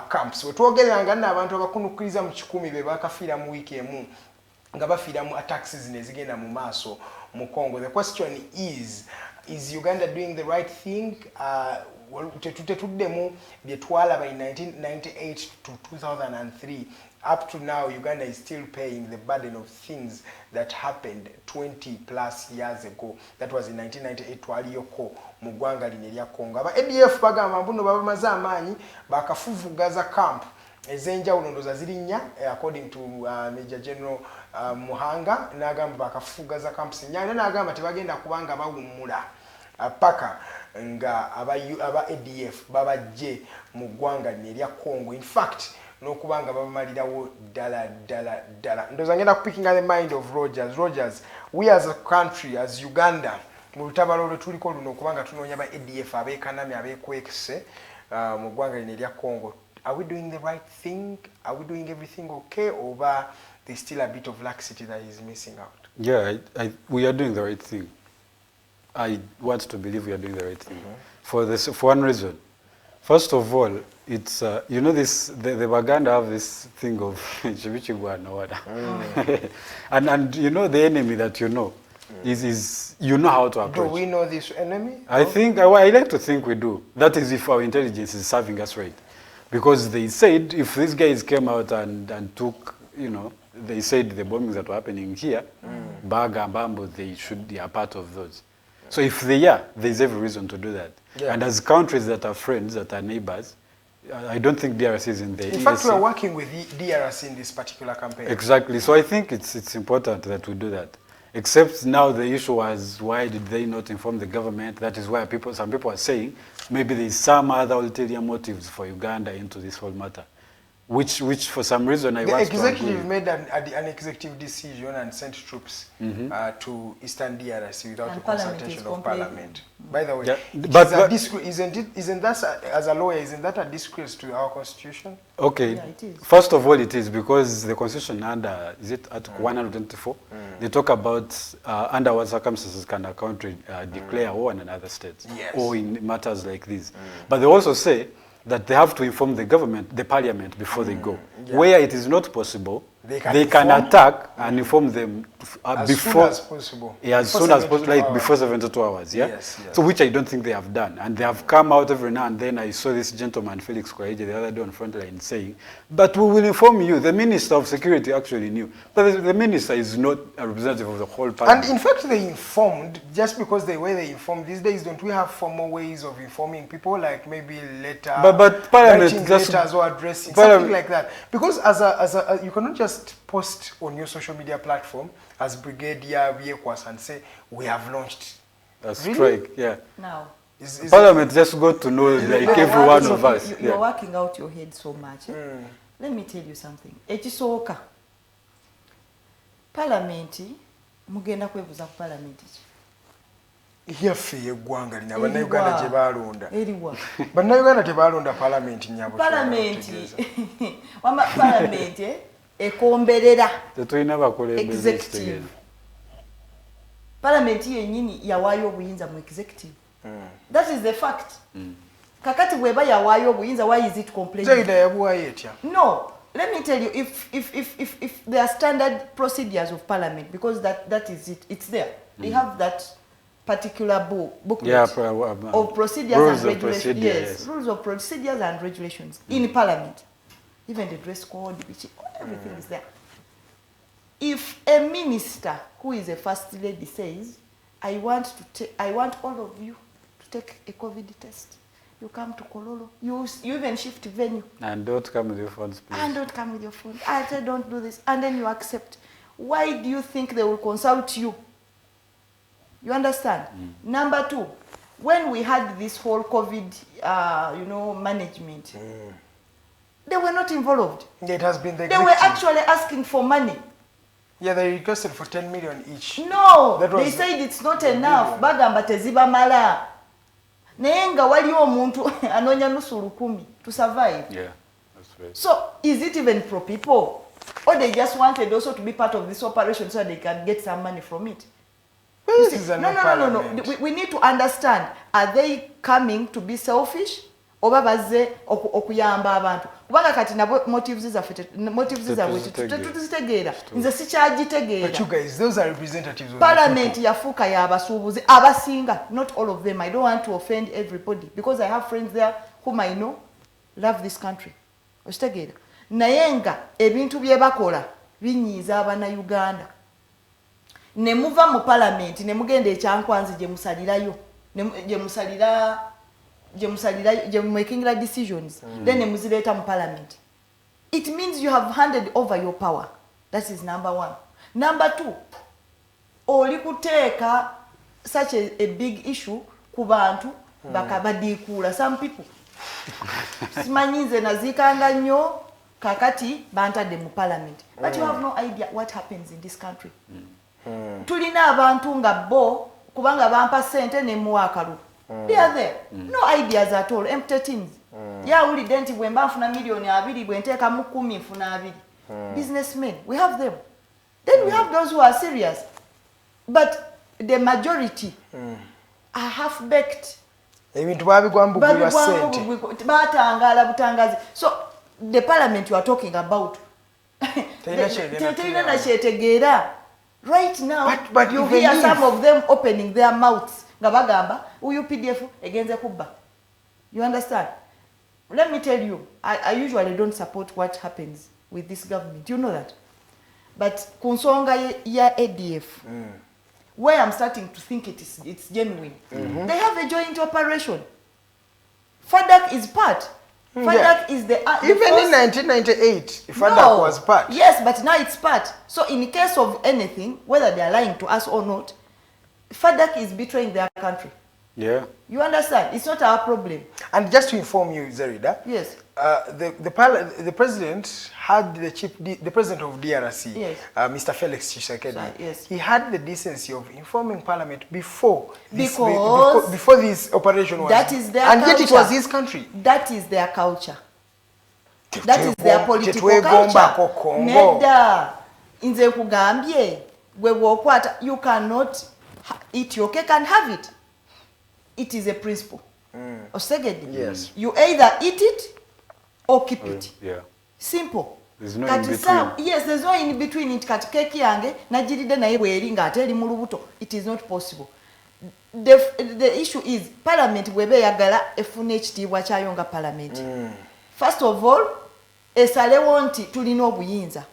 camps. Wetwogereranga nno abantu abakunukkiriza mu 100 be bakafiira mu wiiki emu nga bafiira mu attacks zino ezigenda mu maaso mu Congo. The question is Uganda doing the right thing? Tetuddemu bye twalaba in 1998 to 2003. Up to now, Uganda is still paying the burden of things that happened 20 plus years ago. That was in 1998 twaliyoko mu ggwanga lino erya Congo. Aba ADF bagamba mbuno babamaze amaanyi bakafuvugaza camp ezenjawulo ndoza zirinnya according to Major General Muhanga n'agamba bakafuvugaza camps nnyanja n'agamba tebagenda kubanga bawummula paka nga aba ADF babajje mu ggwanga lino erya Congo. In fact, n'okubanga bamalirawo ddala. Ndoza ngenda kupicking the mind of Rogers, we as a country, as Uganda, mu lutabalo lwe tuliko luno okubanga tunoonya ba ADF abeekanamye abeekwekese mu ggwanga lino erya Congo. Are we doing the right thing? Are we doing everything okay? Or there's still a bit of laxity that is missing out? Yeah, we are doing the right thing. I want to believe we are doing the right thing. For one reason. First of all, it's, you know, the Baganda have this thing of and you know the enemy that you know is you know how to approach. Do we know this enemy? I think, I like to think we do. That is if our intelligence is serving us right. Because they said if these guys came out and took, you know, they said the bombings that were happening here, Baga and Bambo, they should be a part of those. So if they are, there's every reason to do that. Yeah. And as countries that are friends, that are neighbors, I don't think DRC is in the In fact, we are working with DRC in this particular campaign. Exactly. So I think it's important that we do that. Except now the issue was, why did they not inform the government? That is why some people are saying maybe there's some other ulterior motives for Uganda into this whole matter. Which for some reason I want to agree. The executive made an executive decision and sent troops to Eastern DRC without the consultation of Parliament. By the way, yeah, isn't that, as a lawyer, isn't that a disgrace to our constitution? Okay, yeah, it is. First of all, it is because the constitution under, is it Article 124? They talk about under what circumstances can a country declare war on another state, or in matters like this. But they also say that they have to inform the government, the parliament, before they go. Yeah. Where it is not possible, they can attack and inform them before, as soon as possible. Yeah, as soon as possible, like before 72 hours. Yeah. Yes. So which I don't think they have done, and they have come out every now and then. I saw this gentleman Felix Kwaije the other day on Frontline saying, "But we will inform you." The Minister of Security actually knew, but the minister is not a representative of the whole parliament. And in fact, they informed just because the way they inform these days. Don't we have formal ways of informing people, like maybe letter, but parliament letters or addressing something like that? Because as a you cannot just post on your social media platform as Brigadier Viekwas and say, we have launched a strike. Yeah. Now, Parliament just got to know like every one of us. You're working out your head so much. Let me tell you something. Ekisoka. Parliament, mugenda kwebuza ku Parliament. Yaffe yeggwanga lina bannayuganda gye baalonda. Bannayuganda tebalonda Parliament nnyabo. Parliament. Wama Parliament ekomberera executive. Parliament yennyini yawaayo obuyinza mu executive. That is the fact. Kakati bweba yawaayo obuyinza, why is it complaining? No, let me tell you, if there are standard procedures of Parliament, because that is it, it's there. They have that particular booklet of procedures and regulations. Yes, rules of procedures and regulations in Parliament. Even the dress code, everything is there. If a minister who is a first lady says, I want all of you to take a COVID test, you come to Kololo, you even shift venue. And don't come with your phones, please. And don't come with your phone. I say don't do this. And then you accept. Why do you think they will consult you? You understand? Number two, when we had this whole COVID, management, they were not involved. It has been they were actually asking for money. Yeah, they requested for 10 million each. No, they said it's not enough. Bagamba teziba mala. Nenga waliwo omuntu anonya nusu lukumi to survive. Yeah, that's right. So, is it even pro people? Or they just wanted also to be part of this operation so they can get some money from it? No. We need to understand. Are they coming to be selfish? Oba bazze okuyamba abantu kubanga kati nabo motives zaffe tutuzitegeera nze sikyagitegeera. But you guys, those are representatives of Parliament yafuuka y'abasuubuzi abasinga, not all of them. I don't want to offend everybody because I have friends there whom I know love this country. Okitegeera naye nga ebintu bye bakola binyiiza Abannayuganda. Ne muva mu Parliament ne mugenda ekyankwanzi gye musalirayo gye making decisions, then muzileta mu Parliament. It means you have handed over your power. That is number one. Number two, oli kuteeka such a big issue ku bantu bakabadiikuula. Some people simanyize nazikanga nnyo kakati bantadde mu Parliament, but you have no idea what happens in this country. Tulina abantu nga bo kubanga bampa sente ne muwakalu. They are there. No ideas at all. Empty things. Yeah, we didn't when bafuna million abiri when take a mukumi funa abiri. Businessmen, we have them. Then we have those who are serious. But the majority are half baked. Ebintu babigwambugirwa sente. Batangala butangazi. So the parliament you are talking about. Right now, but you hear some of them opening their mouths. Gabagamba, UPDF against the Kuba. You understand? Let me tell you, I usually don't support what happens with this government. You know that. But kunsonga ya ADF, where I'm starting to think it's genuine. They have a joint operation. FADAC is part. FADAC is the even in 1998, FADAC was part. Yes, but now it's part. So in case of anything, whether they are lying to us or not, FADAC is betraying their country. Yeah. You understand? It's not our problem. And just to inform you, Zerida. Yes. The president had the president of DRC, yes. Mr. Felix Tshisekedi. Yes. He had the decency of informing Parliament before this operation was. That is their and culture. Yet it was his country. That is their culture. That is their political culture. Neda inze kugambye you cannot eat your cake and have it. It is a principle. Yes. You either eat it or keep it. Yeah. Simple. There's no in between. Yes, there's no in between. It kati keki yange najiride na yewe eringa ateli mu lubuto. It is not possible. The issue is Parliament webe yagala efune ekitiibwa kyayo nga Parliament. First of all, esalewo nti tulina obuyinza.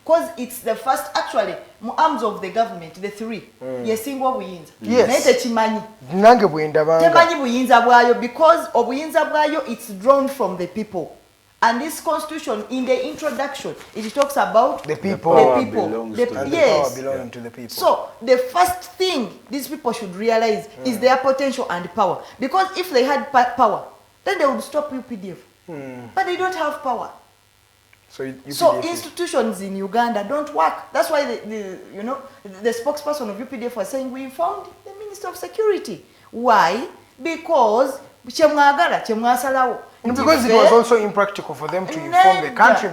Because it's the first, actually, mu arms of the government, the three, yesinga obuyinza. Yes. Naye tekimanyi. Nange bwendabanga. Temanyi buyinza bwayo because obuyinza bwayo it's drawn from the people. And this constitution, in the introduction, it talks about the people. The people. The power belonging to the people. So the first thing these people should realize is their potential and power. Because if they had power, then they would stop UPDF. But they don't have power. So institutions in Uganda don't work. That's why the spokesperson of UPDF was saying we informed the Minister of Security. Why? Because because it was also impractical for them to inform the country.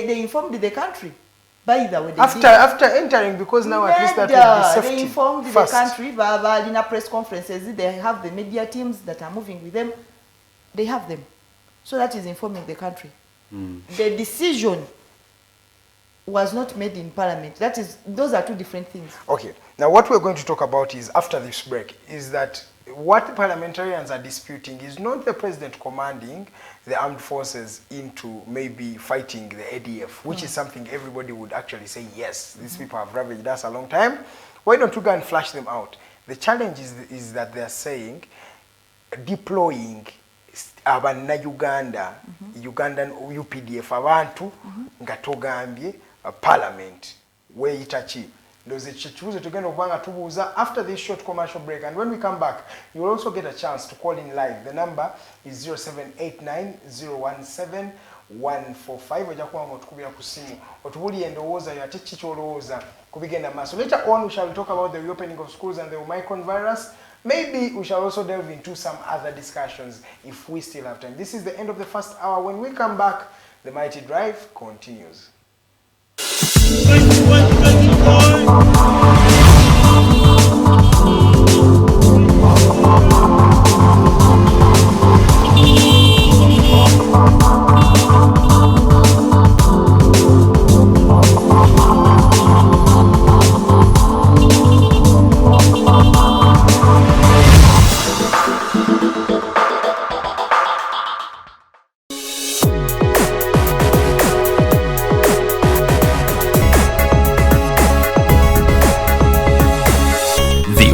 They informed the country. By the way, after entering, because now at least that will be safety. They informed the country. In press conferences, they have the media teams that are moving with them. They have them. So that is informing the country. The decision was not made in Parliament. Those are two different things. Okay. Now what we're going to talk about is, after this break, is that what the parliamentarians are disputing is not the president commanding the armed forces into maybe fighting the ADF, which is something everybody would actually say, yes, these people have ravaged us a long time. Why don't you go and flush them out? The challenge is that they're saying deploying Uganda, Ugandan UPDF abantu nga togambye parliament we itachi. Those chichuze tugenda okubanga tubuuza after this short commercial break, and when we come back you will also get a chance to call in live. The number is 0789017145. Ojja kuba otukubira ku simu otubulire endowooza yo ate kiki olowooza kubigenda maaso. Later on we shall talk about the reopening of schools and the Omicron virus. Maybe we shall also delve into some other discussions if we still have time. This is the end of the first hour. When we come back, the mighty drive continues.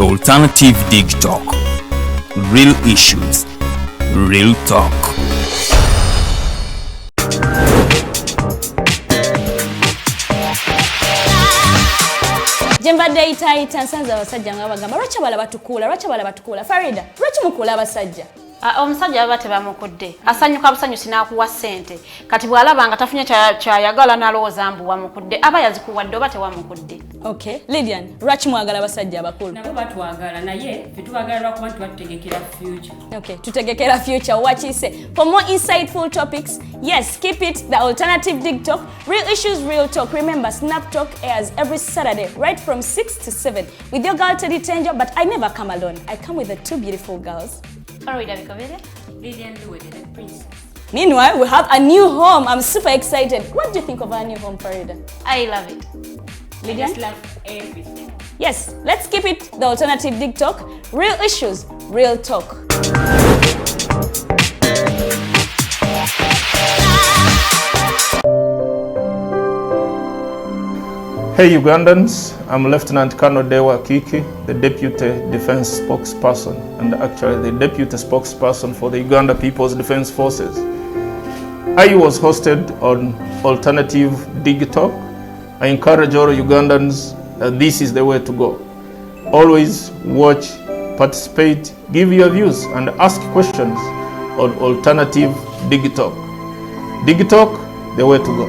Alternative Dig Talk. Real issues, real talk. Jembadde itaita nsanze abasajja nga bagamba lwaki bala batukula Farida lwaki mukula abasajja omusajja baba tebamukudde asanyuka busanyusi n'akuwa ssente kati bw'alaba nga tafunye kyayagala n'alowooza mbu wamukudde aba yazikuwadde oba tewamukudde. Okay, Lydian, lwaki mwagala abasajja abakulu? Nabo batwagala naye fetubagala lwakuba nti batutegekera future. Okay, tutegekera future. What you say? For more insightful topics, yes, keep it the alternative dig talk. Real issues, real talk. Remember, Snap Talk airs every Saturday, right from 6 to 7, with your girl Teddy Tenjo. But I never come alone. I come with the two beautiful girls. Lydian Luwede, the princess. Meanwhile, we have a new home. I'm super excited. What do you think of our new home, Farida? I love it. Lydian? I just love everything. Yes, let's keep it the alternative dig talk. Real issues, real talk. Hey Ugandans, I'm Lieutenant Colonel Dewa Kiki, the Deputy Defense Spokesperson and actually the Deputy Spokesperson for the Uganda People's Defense Forces. I was hosted on Alternative Dig Talk. I encourage all Ugandans that this is the way to go. Always watch, participate, give your views and ask questions on Alternative Dig Talk. Dig Talk, the way to go.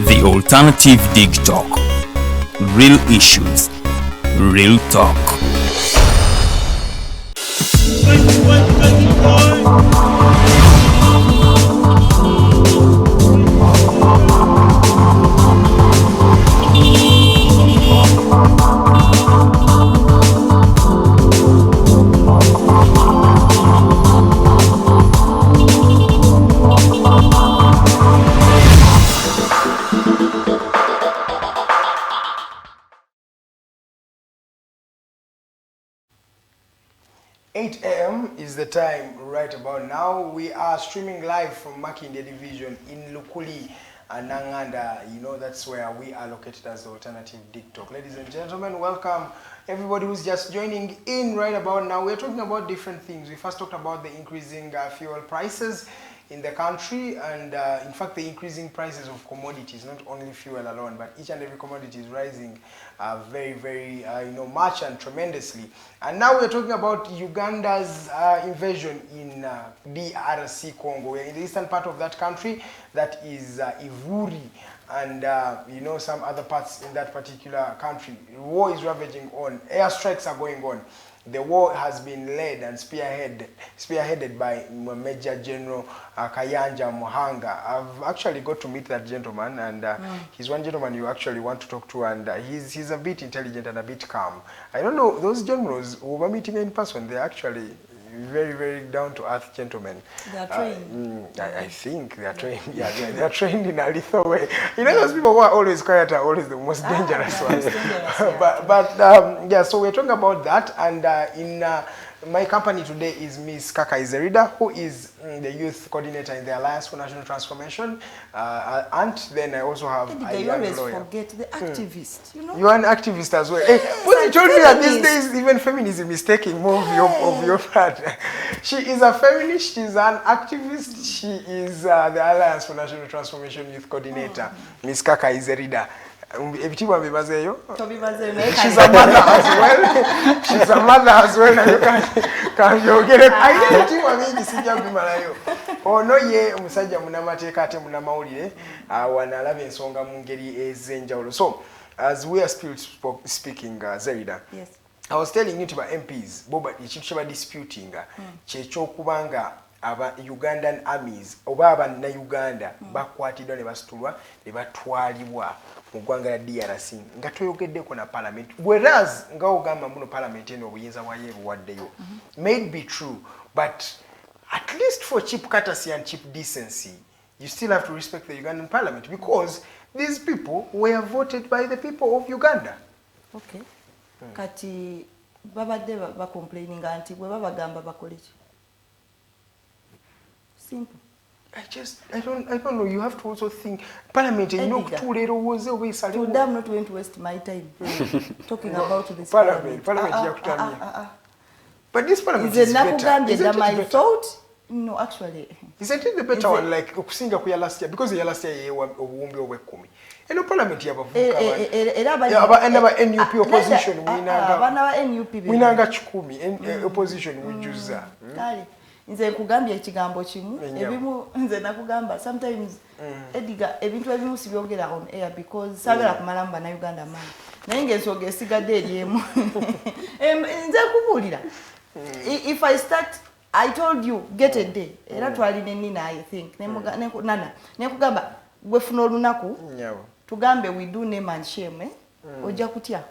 The Alternative Dig Talk. Real issues, real talk. Is the time right about now. We are streaming live from Makinde Division in Lukuli and Nanganda. You know, that's where we are located as the Alternative Dig Talk. Ladies and gentlemen, welcome everybody who's just joining in right about now. We're talking about different things. We first talked about the increasing fuel prices in the country and in fact the increasing prices of commodities, not only fuel alone, but each and every commodity is rising very much and tremendously. And now we're talking about Uganda's invasion in DRC Congo. We're in the eastern part of that country, that is Ivuri, and some other parts in that particular country. War is ravaging on, airstrikes are going on. The war has been led and spearheaded by Major General Kayanja Muhanga. I've actually got to meet that gentleman, and he's one gentleman you actually want to talk to, and he's a bit intelligent and a bit calm. I don't know, those generals who were meeting in person, they're actually very down-to-earth gentlemen. They are trained. I think they are trained. Yeah, they are trained in a lethal way. You know, those people who are always quiet are always the most dangerous ones. So we're talking about that, and in my company today is Ms. Kaka Izerida, who is the youth coordinator in the Alliance for National Transformation. And then I also have a young lawyer. You always forget the activist, you know? You are an activist as well. Yes, you told me that these days even feminism is taking more of your part. She is a feminist, she's an activist, she is the Alliance for National Transformation youth coordinator, Ms. Kaka Izerida. She's a mother as well. She's a mother as well. You can ono ye omusajja munamateeka ate munamawulire wanalaba ensonga mu ngeri ez'enjawulo. So as we are still speaking, Zerida, yes. I was telling you about MPs boba ekintu kye disputing ky'ekyokubanga aba Ugandan armies oba abanna Uganda bakwatiddwa ne basitulwa ne batwalibwa mu ggwanga lya DRC nga toyogeddeko na parliament, whereas nga ogamba muno parliament eno obuyinza bwayo buwaddeyo. May be true, but at least for cheap courtesy and cheap decency, you still have to respect the Ugandan parliament, because these people were voted by the people of Uganda. Okay. Kati babadde ba complaining anti bwe babagamba bakole ki? Simple. I don't know. You have to also think parliament. You know, I'm not going to waste my time talking about this parliament. But this parliament is better. My thought? No, actually. Isn't it the better one like okusinga ku ya last year because ya last year ye obuwumbi obwekumi. Eno parliament yabavuka aba NUP opposition winanga. Abana ba NUP winanga 10 opposition wijuza. Kale nze nkugambye ekigambo kimu ebimu nze nakugamba sometimes Edgar ebintu ebimu sibyogera on air because sagala kumala mba na Uganda man. Naye ngensooga esigadde eriemu. Nze kubulira. If I start I told you get a day. Era twaline nina I think. Nana. Nekugamba gwe funa olunaku. Tugambe we do name and shame ojja kutya.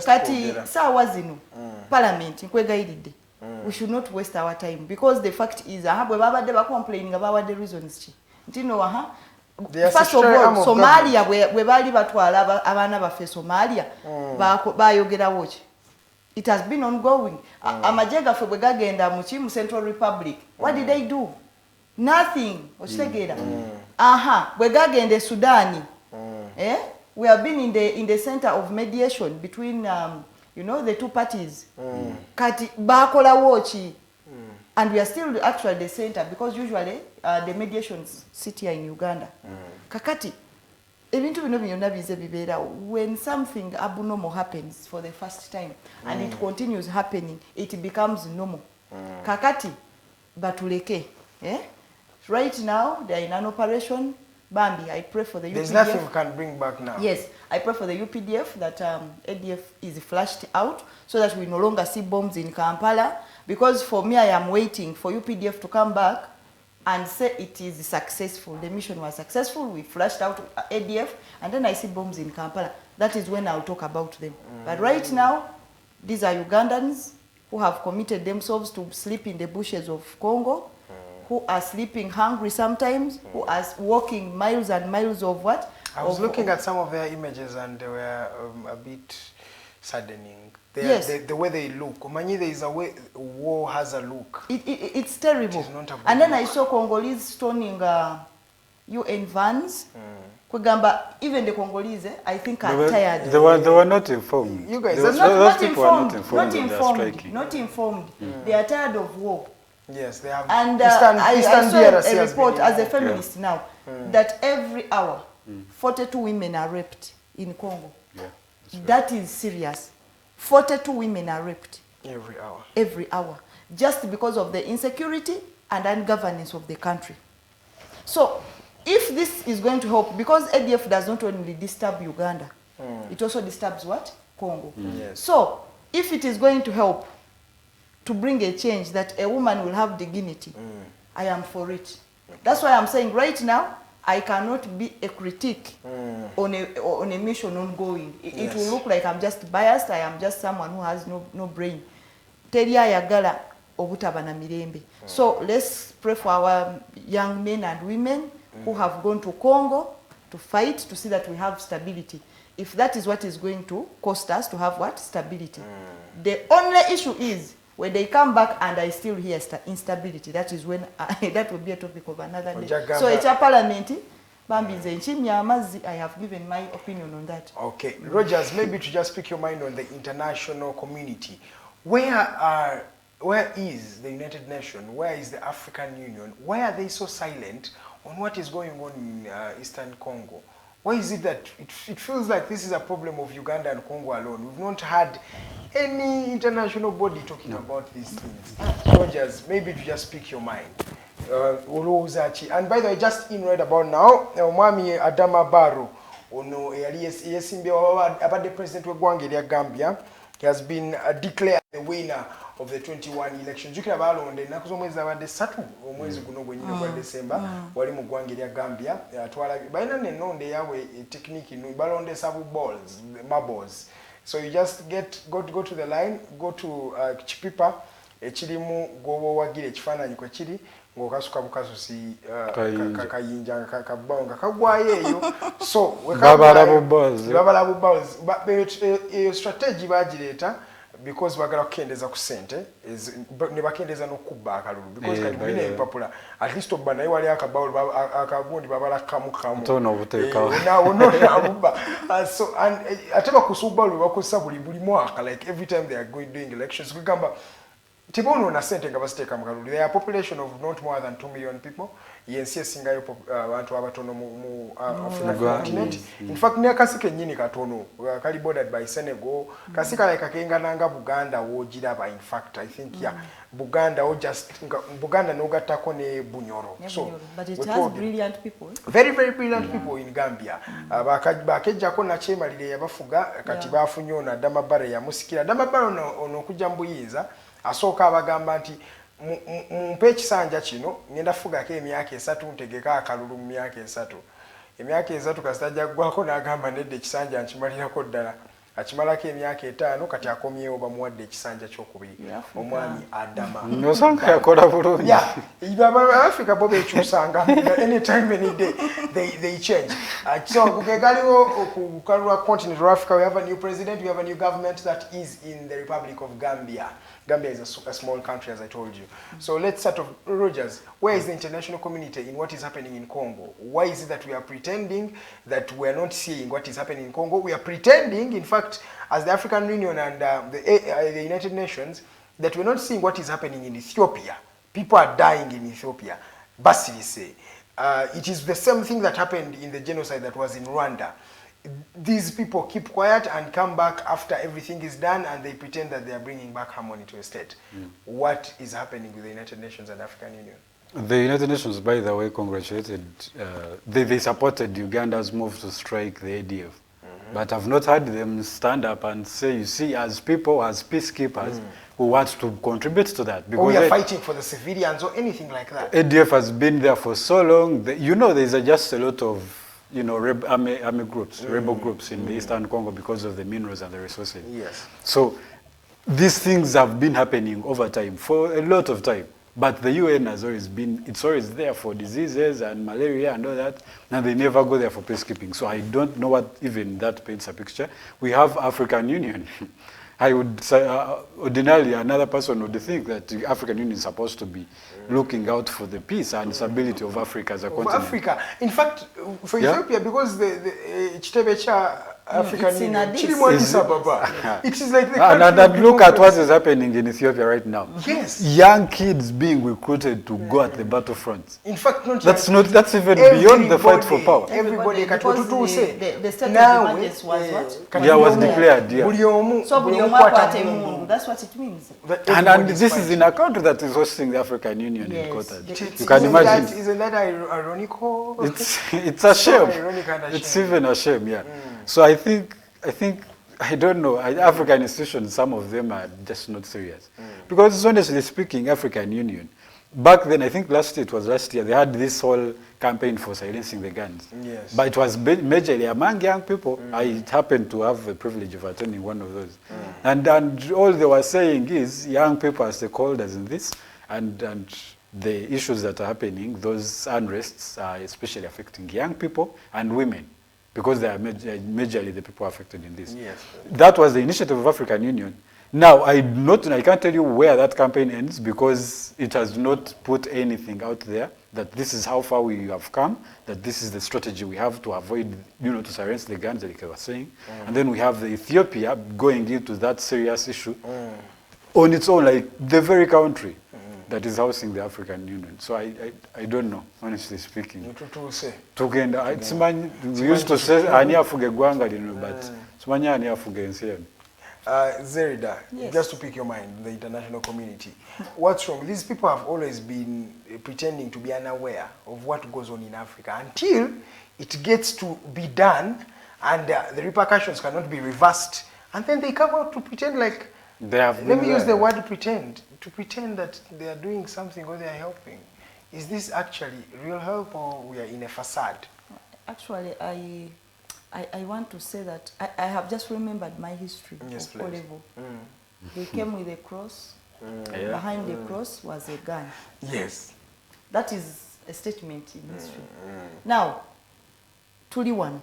Kati sawa zino parliament nkwegayiridde. We should not waste our time because the fact is bwe babadde ba complaining about the reasons chi. Ntino first of all Somalia bwe bali batwala abana bafe Somalia bayogera woki. It has been ongoing. Amajega fe bwe gagenda mu Central Republic. What did they do? Nothing. Okitegera. Bwe gagende Sudan. We have been in the center of mediation between the two parties. Kati bakola wochi. And we are still actually the center because usually the mediations sit here in Uganda. Kakati ebintu bino byonna bize bibeera when something abnormal happens for the first time and it continues happening, it becomes normal. Kakati batuleke. Right now they are in an operation. Bambi, I pray for the UPDF. There's nothing we can bring back now. Yes, I pray for the UPDF that ADF is flushed out so that we no longer see bombs in Kampala. Because for me, I am waiting for UPDF to come back and say it is successful. The mission was successful. We flushed out ADF and then I see bombs in Kampala. That is when I'll talk about them. But right now, these are Ugandans who have committed themselves to sleep in the bushes of Congo. Who are sleeping hungry sometimes, who are walking miles and miles of what? I was looking at some of their images and they were a bit saddening. Yes. The way they look. Umanyi, there is a way war has a look. It's terrible. It is not a and then look. I saw Congolese stoning UN vans. Even the Congolese, I think, are tired. They were not informed. You guys, not informed. Not informed. They are tired of war. Yes, they have. And I saw a report as a feminist now that every hour 42 women are raped in Congo. Yeah, that is serious. 42 women are raped every hour. Every hour, just because of the insecurity and ungovernance of the country. So, if this is going to help, because ADF does not only disturb Uganda, it also disturbs what? Congo. Yes. So, if it is going to help to bring a change that a woman will have dignity, I am for it. That's why I'm saying right now, I cannot be a critique on a mission ongoing. It will look like I'm just biased. I am just someone who has no brain. Teria yagala obutaba na mirembe. So let's pray for our young men and women who have gone to Congo to fight to see that we have stability. If that is what is going to cost us to have what? Stability. The only issue is when they come back and I still hear instability, that is when that will be a topic of another day. So it's a parliament. I have given my opinion on that. Okay. Rogers, maybe to just speak your mind on the international community. Where is the United Nations? Where is the African Union? Why are they so silent on what is going on in Eastern Congo? Why is it that it feels like this is a problem of Uganda and Congo alone? We've not had any international body talking about these things. Rogers, maybe to just speak your mind. And by the way, just in right about now, Mwami Adama Barrow, the president of Gambia, he has been declared the winner of the 21 elections. You can have alone the Nakuzomwezi abadde satu omwezi guno gwennyini gwa December wali mu ggwanga erya Gambia atwala balina n'ennonda eyawe technique no balondesa bu balls marbles. So you just go to the line, go to Chipipa ekirimu gwoba owagira ekifaananyi kwe kiri ng'okasuka bukasusi kakayinja kakabonga kagwayo eyo so babala bu balls eyo strategy bagireeta because bagala kukendeza ku sente ne bakendeza n'okubba akalulu because kati bina empapula at least obba naye wali akagundi babala kamu tono obuteekawo so ate bakusuba bakozesa buli mwaka like every time they are doing elections kugamba tibono na sente nga basiteeka mu kalulu. They are a population of not more than 2 million people. Yensi esingayo abantu abatono mu African continent. In fact, ne kasike nyini katono kali bordered by Senegal. Kasika like kakengananga Buganda wojiraba. In fact, I think Buganda or just Buganda no gatako ne Bunyoro. So, but it has brilliant people. Very, very brilliant people in Gambia. Bakejjako na chema lile yabafuga kati bafunyo na Damabare ya musikira. Damabare ono kujambuyinza asooka abagamba nti mumpe ekisanja kino ngenda fugako emyaka 3 ntegeka akalulu mu myaka 3. Emyaka 3 kasajja gwako n'agamba nedde ekisanja nkimalirako ddala. Akimalako emyaka 5 kati akomyewo bamuwadde ekisanja ky'okubiri. Omwami Adama. Nosanga yakola bulungi. Yeah. Africa bo bekyusanga anytime any day they change. So kugaliwo okukalula continent of Africa, we have a new president, we have a new government that is in the Republic of Gambia. Gambia is a small country, as I told you. So let's start off. Rogers, where is the international community in what is happening in Congo? Why is it that we are pretending that we are not seeing what is happening in Congo? We are pretending, in fact, as the African Union and the United Nations, that we're not seeing what is happening in Ethiopia. People are dying in Ethiopia. Basically say. It is the same thing that happened in the genocide that was in Rwanda. These people keep quiet and come back after everything is done, and they pretend that they are bringing back harmony to a state. What is happening with the United Nations and African Union? The United Nations, by the way, congratulated, they supported Uganda's move to strike the ADF. But I've not heard them stand up and say, you see, as people, as peacekeepers, who want to contribute to that. Because we are fighting for the civilians or anything like that. ADF has been there for so long. You know, there's just a lot of army groups, rebel groups in the Eastern Congo because of the minerals and the resources. Yes. So these things have been happening over time, for a lot of time. But the UN has always been, it's always there for diseases and malaria and all that, and they never go there for peacekeeping. So I don't know what even that paints a picture. We have African Union. I would say, ordinarily, another person would think that the African Union is supposed to be looking out for the peace and stability of Africa as a continent. Africa. In fact, for Ethiopia, because the Chitebecha African Union, it is like the country. And look at what is happening in Ethiopia right now. Yes. Young kids being recruited to go at the battlefront. In fact, that's even beyond the fight for power. Everybody, the state of emergency was what? Yeah, was declared. Yeah. So that's what it means. And this is in a country that is hosting the African Union in Qatar. You can imagine. Isn't that ironical? It's a shame. It's even a shame. Yeah. So I think I don't know, African institutions, some of them are just not serious. Because honestly speaking, African Union, back then, I think last year, they had this whole campaign for silencing the guns. Yes. But it was majorly among young people. I happened to have the privilege of attending one of those. And all they were saying is, young people are stakeholders in this, and the issues that are happening, those unrests are especially affecting young people and women, because they are majorly the people affected in this. Yes. That was the initiative of African Union. Now, I can't tell you where that campaign ends, because it has not put anything out there that this is how far we have come, that this is the strategy we have to avoid, to silence the guns, like I was saying. And then we have the Ethiopia going into that serious issue on its own, like the very country that is housing the African Union. So I don't know, honestly speaking. We used to say, ani afuge gwanga lino, but simanya ani afuge ensi yenu. Zerida, just to pick your mind, the international community, what's wrong? These people have always been pretending to be unaware of what goes on in Africa until it gets to be done and the repercussions cannot be reversed. And then they come out to pretend like, let me use the word pretend, to pretend that they are doing something or they are helping. Is this actually real help, or we are in a facade? Actually, I want to say that I have just remembered my history of O-level. They came with a cross. Behind the cross was a gun. Yes. That is a statement in history. Now, Tuliwan,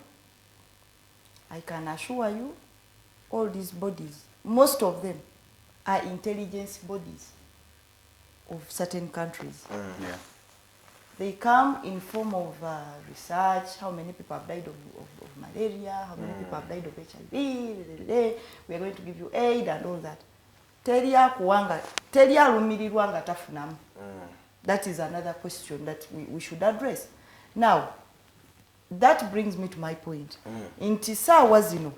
I can assure you, all these bodies, most of them are intelligence bodies of certain countries. They come in form of research, how many people have died of malaria, how many people have died of HIV, we are going to give you aid and all that. teri alumirirwa nga tafunamu. That is another question that we should address. Now, that brings me to my point. Nti saawa zino,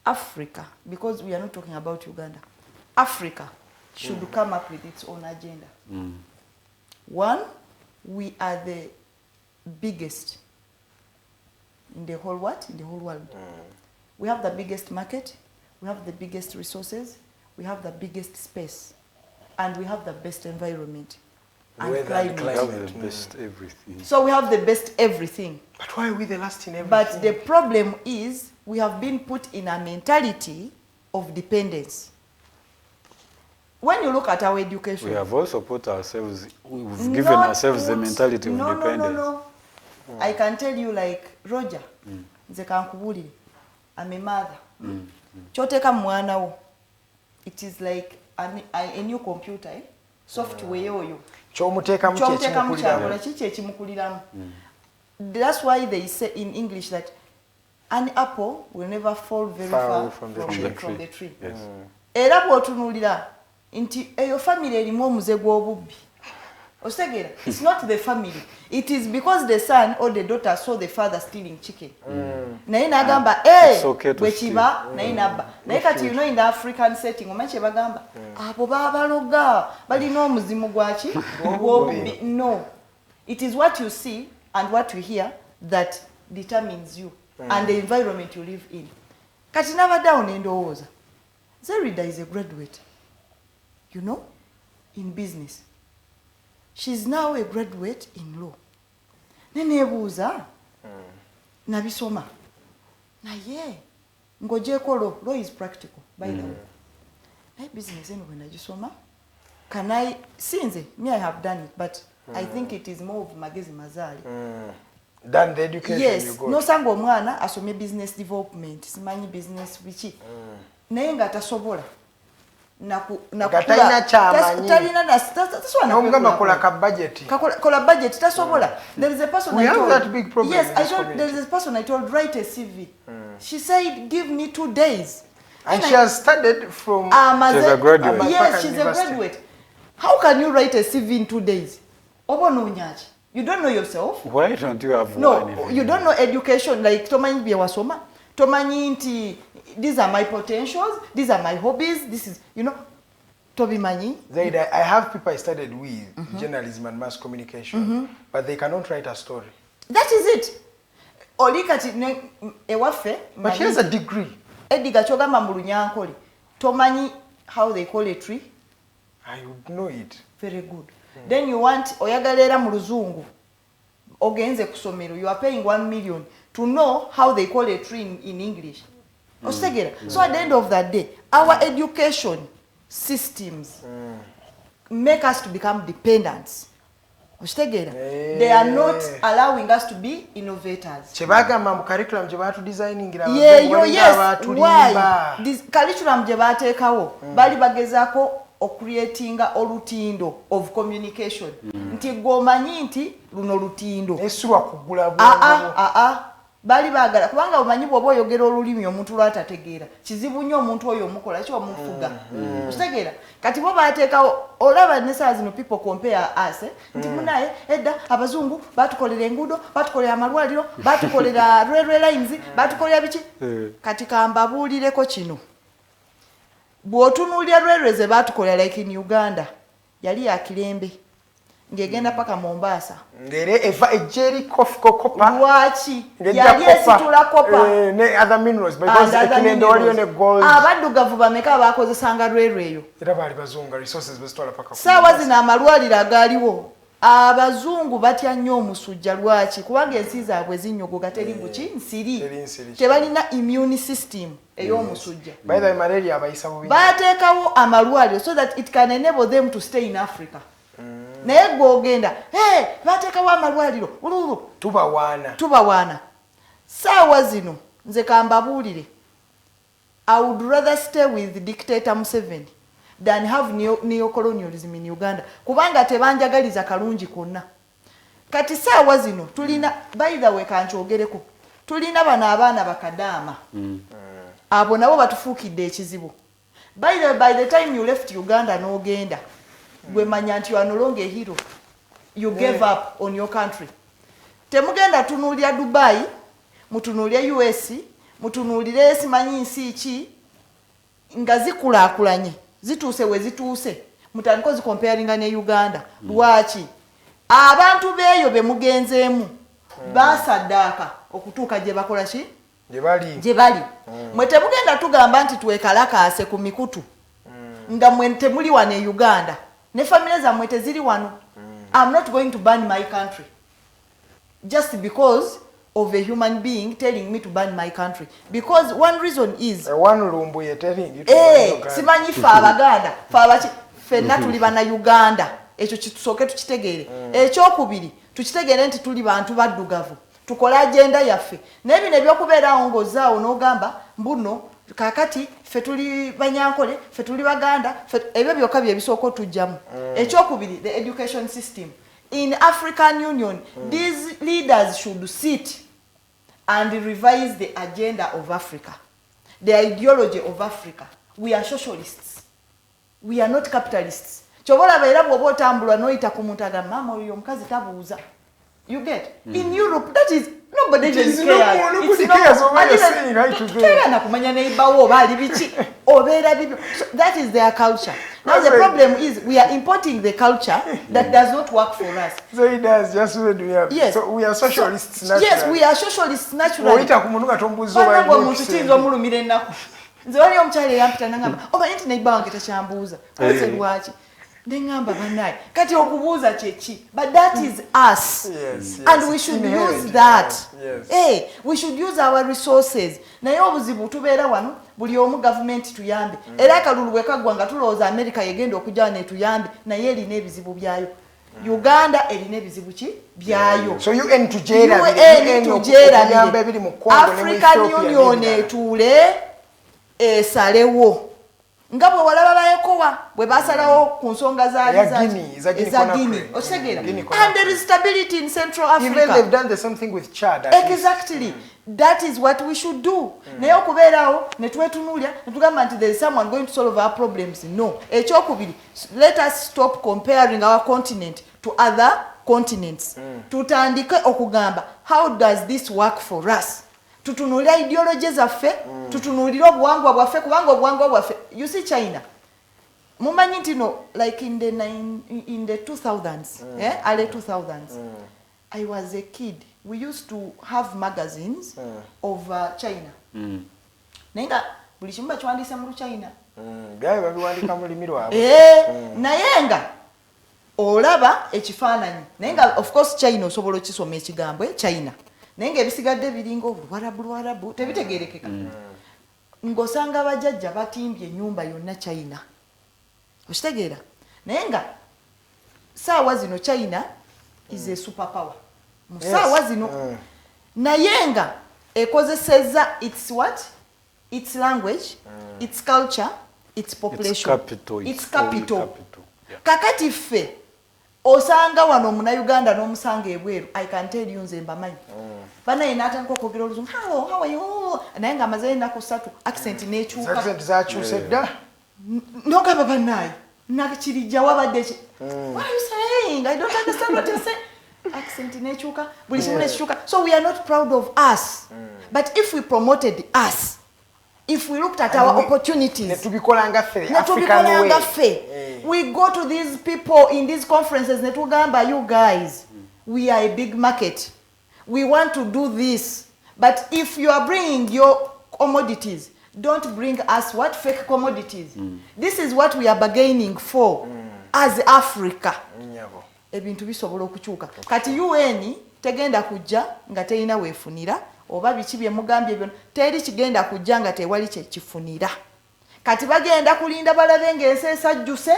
Africa, because we are not talking about Uganda, Africa should come up with its own agenda. One, we are the biggest in the whole world. We have the biggest market, we have the biggest resources, we have the biggest space, and we have the best environment. And climate. We have the best everything. So we have the best everything. But why are we the last in everything? But the problem is we have been put in a mentality of dependence. When you look at our education, we have also put ourselves, we've given ourselves the mentality of dependence. No. I can tell you, like Roger, nze kankubulire, I'm a mother. Choteka mwana wo, it is like a new computer, software yoyo. Chomuteka mukyekimukuliramu. That's why they say in English that an apple will never fall very far from the tree. Yes. Era bw'otunuulira nti eyo family erimu omuze gw'obubbi. Osegera, it's not the family. It is because the son or the daughter saw the father stealing chicken. Naye nagamba, bwekiba, naye nabba. Naye kati you know in the African setting, omanyi bagamba, abo babaloga, balina omuzimu gwaki? Gw'obubbi. No. It is what you see and what you hear that determines you and the environment you live in. Kati nabadde awo n'endowooza. Zerida is a graduate, you know, in business. She's now a graduate in law. Nenebuuza, nabisoma. Naye, ngojeko law is practical, by the way. Naye business anyway nagisoma. Can I, since me I have done it, but I think it is more of magezi mazali. Than the education yes, you got. No sango mwana asome business development, simanyi business bichi. Naye nga tasobola. Talina kyamanyi. N'omugamba kola ka budget. Kola budget tasobola. There is a person we have that big problem. Yes, there is a person I told write a CV. She said give me 2 days. And she has studied from she's a graduate. Yes, she's a graduate. How can you write a CV in 2 days? Obononyachi. You don't know yourself. Why don't you have one? No, you don't know education. Like tomanyi bye wasoma. Tomanyi nti these are my potentials, these are my hobbies, this is, you know, Toby Mani. I have people I studied with, journalism and mass communication, but they cannot write a story. That is it. Olikati ewafe. But he has a degree. Ediga chogamba mu Lunyankole. Tomanyi how they call a tree? I would know it. Very good. Then you want oyagalera mu Luzungu. Ogenze kusomero. You are paying 1 million to know how they call a tree in English. So at the end of that day, our education systems make us to become dependents. They are not allowing us to be innovators. Yes. Why? This curriculum jebatekawo bali bagezako creating olutindo of communication. Nti gomanyi nti luno lutindo. Eswa kugula bali bagala kubanga omanyi bwoba oyogera olulimi omuntu lwatategeera kizibu nnyo omuntu oyo omukola ki omufuga otegeera kati bo baateekawo olaba ne saa zino people compare us nti munaye edda abazungu batukolera enguudo batukolera amalwaliro batukolera railway lines batukolera biki kati kambabuulireko kino bw'otunuulira railway ze batukolera like in Uganda yali ya Kirembe ngegenda paka Mombasa ngere eva ejeri kopa lwaki yali esitula kopa ne other minerals because ekilendo waliyo ne gold abaddugavu bameka bakozesanga railway era bali bazunga resources bestwala paka sawa zina amalwaliro agaliwo abazungu batya nnyo omusujja lwaki kubanga ensi zaabwe zinnyogoga teri buki nsiri tebalina immune system ey'omusujja by the malaria abayisa bubi bateekawo amalwaliro so that it can enable them to stay in Africa. Naye gwogenda bateekawo amalwaliro tubawaana saawa zino nze kambabuulire I would rather stay with dictator Museveni than have neocolonialism in Uganda kubanga tebanjagaliza kalungi konna kati saawa zino tulina by the way kankyogereko tulina bano abaana bakadaama abo nabo batufuukidde ekizibu By the time you left Uganda n'ogenda gwe manya nti you are no longer a hero. You gave up on your country. Temugenda tunuulira Dubai, mutunuulire US, mutunuulire simanyi nsi ki nga zikulaakulanye zituuse we zituuse mutandika zikomparinga ne Uganda. Lwaki? Abantu beeyo be mugenzeemu basaddaaka okutuuka gye bakola ki? Gye bali. Mwe temugenda tugamba nti twekalakaase ku mikutu nga mwe temuli wano e Uganda ne famile zammwe teziri wano. I'm not going to burn my country just because of a human being telling me to burn my country. Because one reason is one lumbu ye telling you to burn your simanyi fa abaganda fa abachi fenna tuli bana Uganda ekyo kitusooke tukitegeere. Ekyokubiri tukitegeere nti tuli bantu baddugavu tukola agenda yaffe n'ebino ebyokubeerawo ng'ozaawo n'ogamba mbuno kakati ffe tuli Banyankole ffe tuli Baganda ebyo byokka bye bisooka otujjamu. Ekyokubiri the education system in African Union. These leaders should sit and revise the agenda of Africa, the ideology of Africa. We are socialists. We are not capitalists. Chobola baira bwoba otambula noyita ku muntu agamba mama oyo omukazi tabuuza. You get? In Europe, that is nobody even cares. So that is their culture. Now the problem is we are importing the culture that does not work for us. So it does just when we are. Yes. So we are socialists naturally. Yes, we are socialists naturally. Oita kumunuka tombuzo wa nze wali omukyala yampita nangamba omanyi nti neiba wange takyambuuza oze lwaki nengamba banaye kati okubuuza kyeki but that is us. Yes, and we should use that. Yes. We should use our resources. Naye obuzibu tubeera wano buli omu gavumenti tuyambe era akalulu bwe kaggwa nga tulowooza America yegenda okujja netuyambe naye erina ebizibu byayo. Uganda erina ebizibu ki byayo. So UN tujera African Union etuule esalewo nga bwe walaba bayekowa bwe basalawo ku nsonga za Guinea okitegera and there is stability in Central Africa. Even they've done the same thing with Chad. Exactly. That is what we should do. Naye okubeerawo ne twetunuulya ne tugamba nti there is someone going to solve our problems. No. Ekyokubiri, let us stop comparing our continent to other continents. Tutandike okugamba how does this work for us? Tutunuulira ideologies zaffe, tutunuulira obuwangwa bwaffe kubanga obuwangwa bwaffe. You see China. Mumanyi nti no like in the 2000s, early 2000s. I was a kid. We used to have magazines of China. Nenga buli kimu bakiwandiisa mu China. Gaye babiwandika mu lulimi lwabwe. Naye nga olaba ekifaananyi. Nenga of course China osobola okisoma ekigambo China. Naye nga ebisigadde biringa Lwarabu tebitegeerekeka. Ng'osanga bajjajja batimbye ennyumba yonna China. Okitegeera? Naye nga saawa zino China is a superpower. Musaawa zino naye nga ekozesezza its what? Its language, its culture, its population, its capital. Kakati ffe osanga wano Munnayuganda n'omusanga ebweru. I can tell you nze mbamanyi. Banaye n'atandika okwogera oluzungu. How are you? Naye nga amaze ennaku 3 accent n'ekyuka. Accent zakyuse dda. N'ogamba banaye nakirijja wabadde ki? What are you saying? I don't understand what you're saying. Accent n'ekyuka. Buli kimu n'ekyuka. So we are not proud of us. But if we promoted us, if we looked at our opportunities, netubikolanga ffe African way. We go to these people in these conferences netugamba you guys, we are a big market. We want to do this. But if you are bringing your commodities, don't bring us what fake commodities. This is what we are bargaining for as Africa. Ebintu bisobola okukyuka. Kati UN tegenda kujja nga terina weefunira oba biki bye mugambye byonna teri kigenda kujja nga tewali kye kifunira. Kati bagenda kulinda balabe ng'ensi esajjuse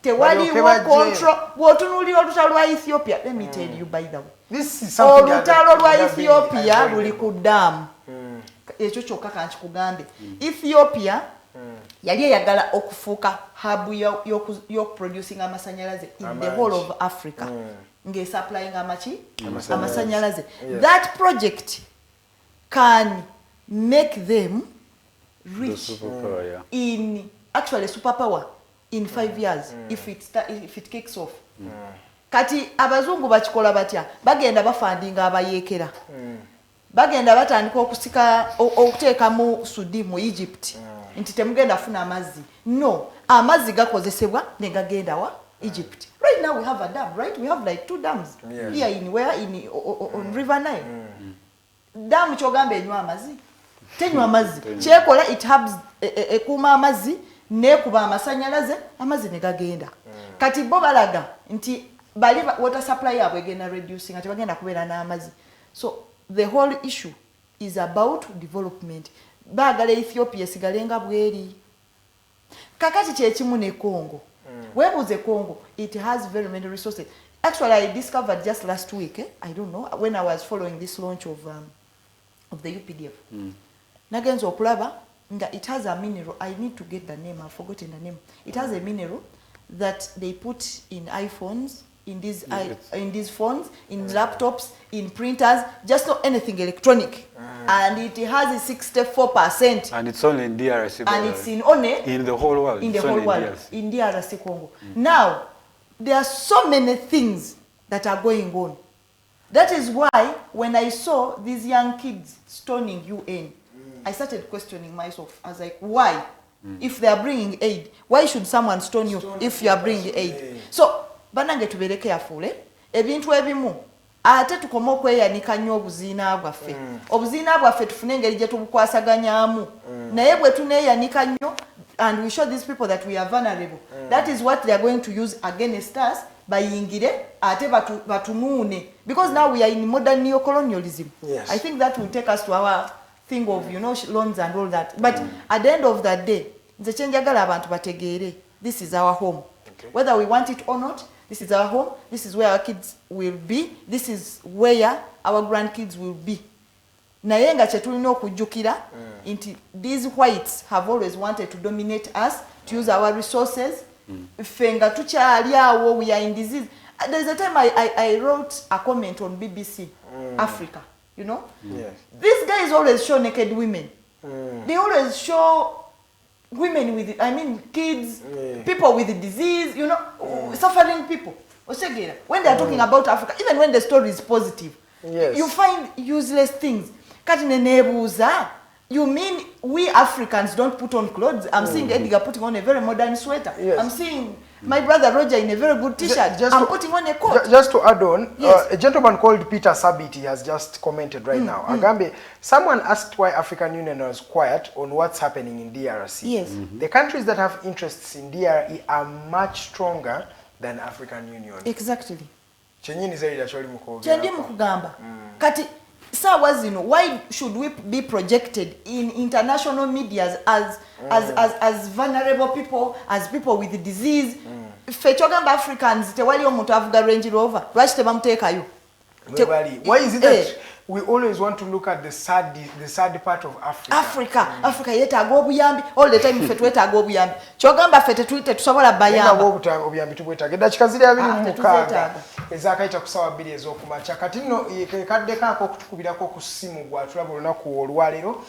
tewaliwo control. Bw'otunuulira olutalo lwa Ethiopia, let me tell you by the way, olutalo lwa Ethiopia luli ku ddaamu. Ekyo kyokka kankikugambe. Ethiopia yali eyagala okufuuka hub y'okuproducing amasanyalaze in the whole of Africa. Ng'esupplying amasanyalaze. That project can make them rich in actually superpower in 5 years if it kicks off. Kati abazungu bakikola batya bagenda bafandinga abayekera. Bagenda batandika okusika okuteeka mu Sudi mu Egypt. Nti temugenda funa amazzi. No, amazzi gakozesebwa ne gagenda wa Egypt. Right now we have a dam, right? We have like 2 dams here on River Nile. Dam kyogamba enywa amazzi. Tenywa amazzi. Kyekola it helps ekuuma amazzi nekuba amasanyalaze amazzi ne gagenda. Kati bo balaga nti bali water supply yabwe egenda reducing ati bagenda kubeera n'amazzi. So the whole issue is about development. Bagala Ethiopia sigalenga bweri. Kakati kyekimu ne Congo. Webuze Congo, it has very many resources. Actually, I discovered just last week, I don't know, when I was following this launch of the UPDF. Nagenzo okulaba, it has a mineral. I need to get the name. I've forgotten the name. It has a mineral that they put in iPhones, in these phones, in laptops, in printers, just not anything electronic. And it has a 64%. And it's only in DRC. And it's in the whole world. In the whole world. In DRC Congo. Now, there are so many things that are going on. That is why when I saw these young kids stoning UN, I started questioning myself. I was like, why? If they are bringing aid, why should someone stone you if you are bringing aid? So, banange tubere careful, ebintu ebimu ate tukoma okweyanika nnyo obuziina bwaffe. Obuziina bwaffe tufune engeri gye tubukwasaganyamu. Naye bwe tuneeyanika nnyo and we show these people that we are vulnerable. That is what they are going to use against us bayingire ate batunuune. Because now we are in modern neocolonialism. Yes. I think that will take us to our thing of, loans and all that. But at the end of that day, nze kyenjagala abantu bategeere, this is our home. Okay. Whether we want it or not, this is our home. This is where our kids will be. This is where our grandkids will be. Naye nga kyetulina okujjukira nti these whites have always wanted to dominate us, to use our resources. Ffe nga tukyali awo, we are in disease. There's a time I wrote a comment on BBC Africa. Yes. These guys always show naked women. They always show women with, kids, people with disease, suffering people. When they are talking about Africa, even when the story is positive, you find useless things. You mean we Africans don't put on clothes? I'm seeing Edgar putting on a very modern sweater. Yes. I'm seeing my brother Roger in a very good t-shirt. I'm putting on a coat. Just to add on, a gentleman called Peter Sabiti has just commented right now. Agambe, someone asked why African Union was quiet on what's happening in DRC. Yes. The countries that have interests in DRC are much stronger than African Union. Exactly. Kati sawa zino, why should we be projected in international media as vulnerable people, as people with the disease? Fechogamba Africans tewali omuntu avuga Range Rover, lwaki tebamutekayo? Why is it that we always want to look at the sad part of Africa? Africa yetaaga obuyambi, all the time ffe twetaaga obuyambi. Kyogamba ffe tetusobola bayamba. Obuyambi tubwetaaga. Eddakiika ziri 26 ezakayita ku ssaawa 2 ez'okumakya. Kati nno kadde kaako okutukubirako ku ssimu gwatulaba olunaku olwaleero.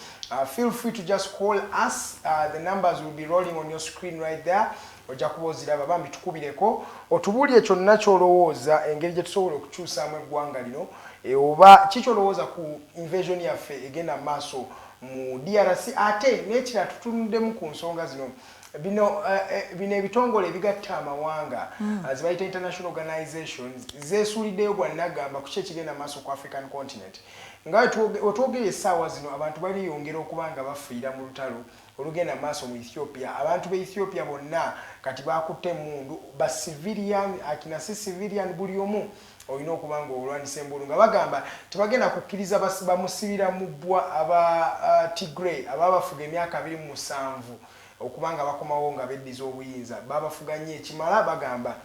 Feel free to just call us. The numbers will be rolling on your screen right there. Ojja kuba oziraba bambi tukubireko otubuulire kyonna ky'olowooza engeri gye tusobola okukyusaamu eggwanga lino oba kikyolowooza ku invasion yaffe egenda maaso mu DRC ate n'ekira tutunuddemu ku nsonga zino bino ebitongole ebigatta amawanga ze bayita international organizations zeesuuliddeyo gwannagamba ku ki ekigenda maaso ku African continent nga wetwogera essaawa zino abantu baliyongera okuba nga bafiira mu lutalo olugenda maaso mu Ethiopia. Abantu be Ethiopia bonna kati bakutte emmundu ba civilian akinasi civilian buli omu olina okuba nga olwanisa embulu nga bagamba tebagenda kukkiriza bamusibira mu bbwa aba Tigray ababafuga emyaka 27 okuba nga bakomawo nga beddiza obuyinza babafuga nnyo ekimala bagamba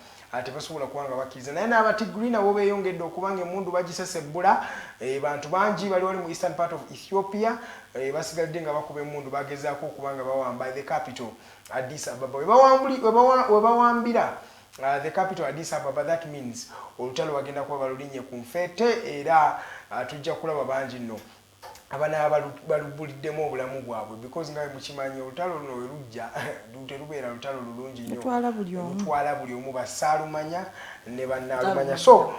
tebasobola kuba nga bakkiriza naye n'Abatigray nabo beeyongedde okuba nga emmundu bagisesebbula bantu bangi bali wali mu eastern part of Ethiopia basigadde nga bakuba emmundu bagezaako okuba nga bawamba the capital Addis Ababa we bawambira the capital Addis Ababa. That means olutalo bagenda kuba balulinye ku nfeete era tujja kulaba bangi nno abana balubuliddemu obulamu bwabwe because nga mukimanyi olutalo luno we lujja terubeera lutalo lulungi nnyo lutwala buli omu basaalumanya ne bannaalumanya so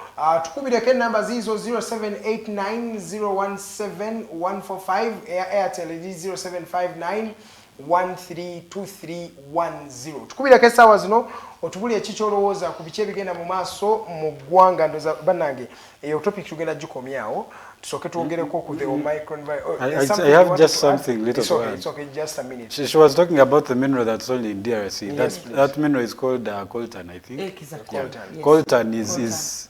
tukubireko ennamba ziizo 0789017145 airtel eri 0759132310 tukubireko essaawa zino otubuli ekikyolowooza ku biki ebigenda mu maaso mu ggwanga ndoza bannange eyo topic tugenda gikomyawo tusoke tuogereko ku the Omicron virus. I have just something little to add. It's okay, just a minute. She was talking about the mineral that's only in DRC. Yes, that mineral is called coltan, I think. Exactly. Yeah. Yes. Coltan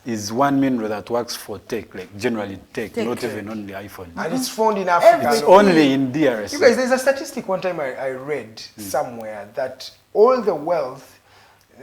is one mineral that works for tech, like generally tech, not even only iPhone. And it's found in Africa. It's only in DRC. You guys, there's a statistic one time I read somewhere that all the wealth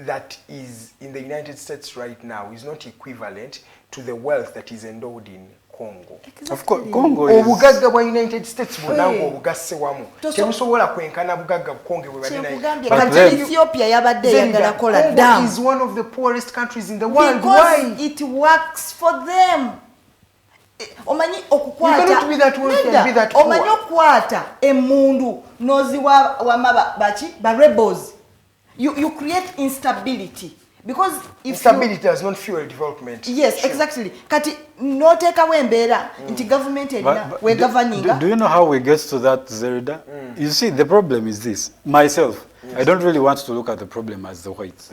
that is in the United States right now is not equivalent to the wealth that is endowed in Congo. Of course, Congo is... Obugagga bwa United States bwonango obugasse wamu. Tebusobola kwenkana bugagga Congo bwe bali naye. But then Ethiopia yabadde yagala kola dam. Congo is one of the poorest countries in the world. Because why? It works for them. Omanyi okukwata. You cannot be that wealthy and be that poor. Omanyi okukwata emundu noziwa wama bachi ba rebels. You create instability. Because if instability does not fuel development. Yes, sure. Exactly. Kati no take away mbera into government we governing. Do you know how we get to that, Zerida? You see, the problem is this. Myself, I don't really want to look at the problem as the whites.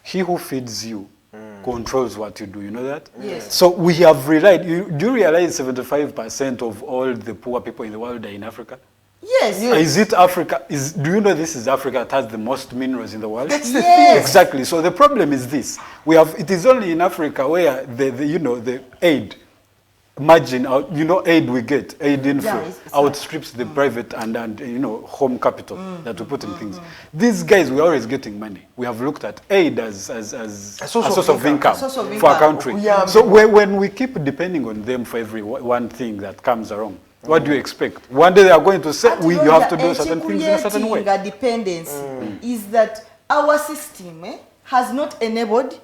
He who feeds you controls what you do. You know that? Yes. So we have relied. Do you realize 75% of all the poor people in the world are in Africa? Yes. Is it Africa? Do you know this is Africa that has the most minerals in the world? That's the thing. Exactly. So the problem is this: it is only in Africa where the aid margin, aid we get, aid info outstrips the private and home capital that we put in things. These guys, we're always getting money. We have looked at aid as a source of income for our country. Yeah. So when we keep depending on them for every one thing that comes along. What do you expect? One day they are going to say, you have to do certain things in a certain way. Dependence is that our system has not enabled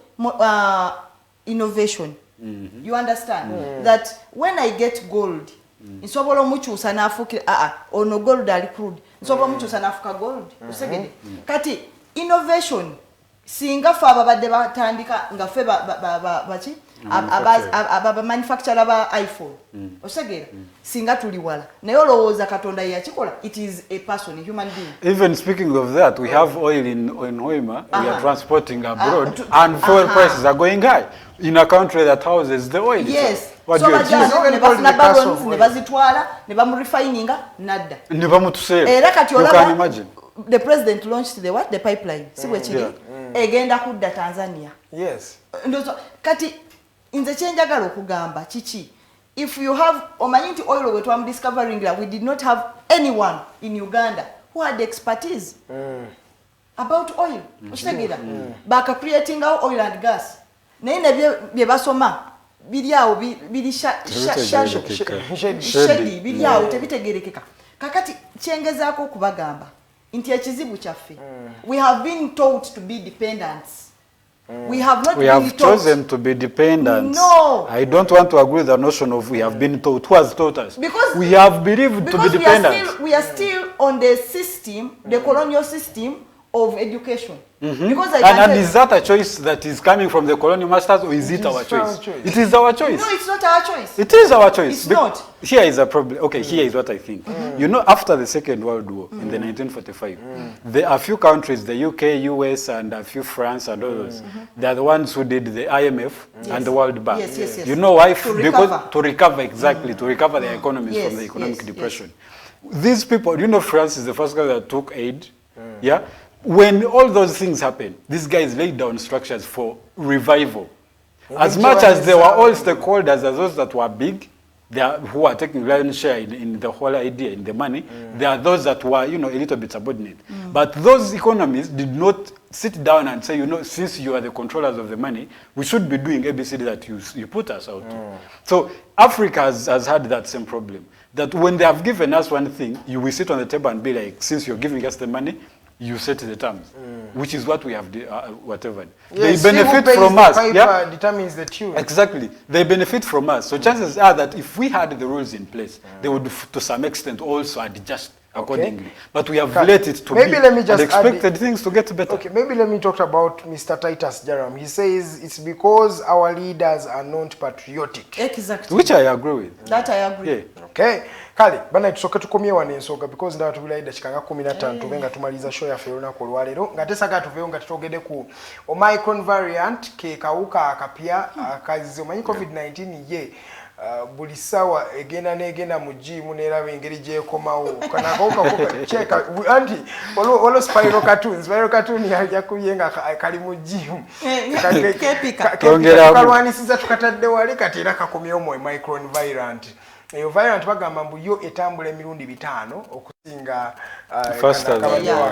innovation. You understand? That when I get gold, nsobola omukyusa n'afukira ono gold ali crude. Nsobola omukyusa n'afuka gold. Usegede. Kati innovation singa fa ababadde batandika nga fe bachi aba manufacturer ba iPhone osegera singa tuli wala naye olowooza katonda yakikola. It is a person, a human being. Even speaking of that, we have oil in Hoima. We are transporting abroad and fuel prices are going high in a country that houses the oil. Yes. What do you expect? Ne bazitwala ne bamurefininga nadda ne bamutuseera. Era kati you can imagine. The president launched the pipeline. Si bwe kiri egenda kudda Tanzania. Yes. Kati inze kyenjagala okugamba kiki, if you have omanyi nti oil we twam discovering that we did not have anyone in Uganda who had expertise about oil. Ostegera baka creating our oil and gas naye ne bye basoma biri awo biri shedi biri awo tebitegerekeka. Kakati kyengezaako okubagamba nti ekizibu kyaffe we have been taught to be dependents. We have not. We have chosen to be dependent. No. I don't want to agree with the notion of we have been taught. Who has taught us? Because we have believed to be dependent. We are still on the system, the colonial system of education. Because and is that a choice that is coming from the colonial masters, or is it our choice? It is our choice. No, it's not our choice. It is our choice. It's not. Here is a problem. Okay, here is what I think. You know, after the Second World War in the 1945, there are a few countries, the UK, US, and a few France and others. They are the ones who did the IMF and the World Bank. Yes. You know why? Because to recover to recover their economies from the economic depression. These people, you know, France is the first country that took aid. Yeah. When all those things happen, these guys laid down structures for revival. As much as they were all stakeholders, as those that were big, who are taking lion's share in the whole idea, in the money, there are those that were, a little bit subordinate. But those economies did not sit down and say, since you are the controllers of the money, we should be doing ABCD that you put us out to. So Africa has had that same problem. That when they have given us one thing, we sit on the table and be like, since you're giving us the money, you set the terms, which is what we have, whatever. Yes, they benefit from us. Yeah? Determines the tune. Exactly. They benefit from us. So chances are that if we had the rules in place, they would, to some extent, also adjust accordingly. But we have let it to maybe be let me just and expected things to get better. Okay, maybe let me talk about Mr. Titus Jaram. He says it's because our leaders are not patriotic. Exactly. Which I agree with. That I agree. Yeah. Okay. Kale, bana tusoke tukomye wano ensonga because ndawa tubula dakika nga 15 tubenga tumaliza show yaffe olunaku olwaleero nga tesaka tuveyo nga tutogedde ku Omicron variant ke kawuka akapya akazize omanyi COVID-19 ye buli sawa egenda negenda mu gym neraba engeri gyekomawo kana kawuka cheka anti olo spiral cartoon yakubye nga kali mu gym kalwanisiza tukatadde wali kati era kakomyewo mu Omicron variant. Eyo variant bagamba mbu yo etambula emirundi 5 okusinga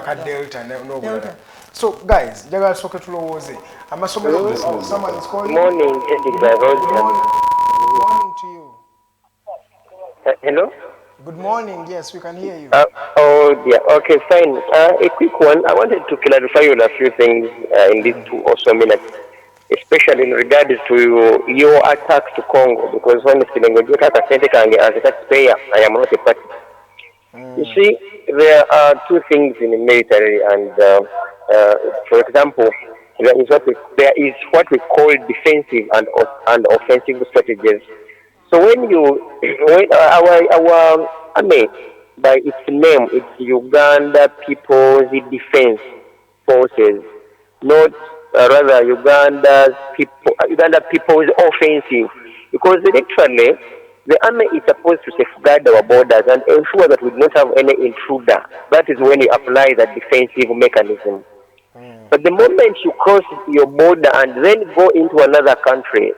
ka Delta n'obulala. So guys, njagala soke tulowooze amasomero someone is calling. Morning, Good morning to you. Hello? Good morning, yes, we can hear you. Oh dear, okay, fine. A quick one. I wanted to clarify on a few things in these 2 or so minutes, especially in regards to your attack to Congo, because honestly, as a taxpayer, I am not a party. You see, there are 2 things in the military, and for example, there is what we call defensive and offensive strategies. So when our army, by its name, it's Uganda People's Defense Forces, not rather Uganda People's Offensive, because literally the army is supposed to safeguard our borders and ensure that we do not have any intruder. That is when you apply that defensive mechanism. But the moment you cross your border and then go into another country,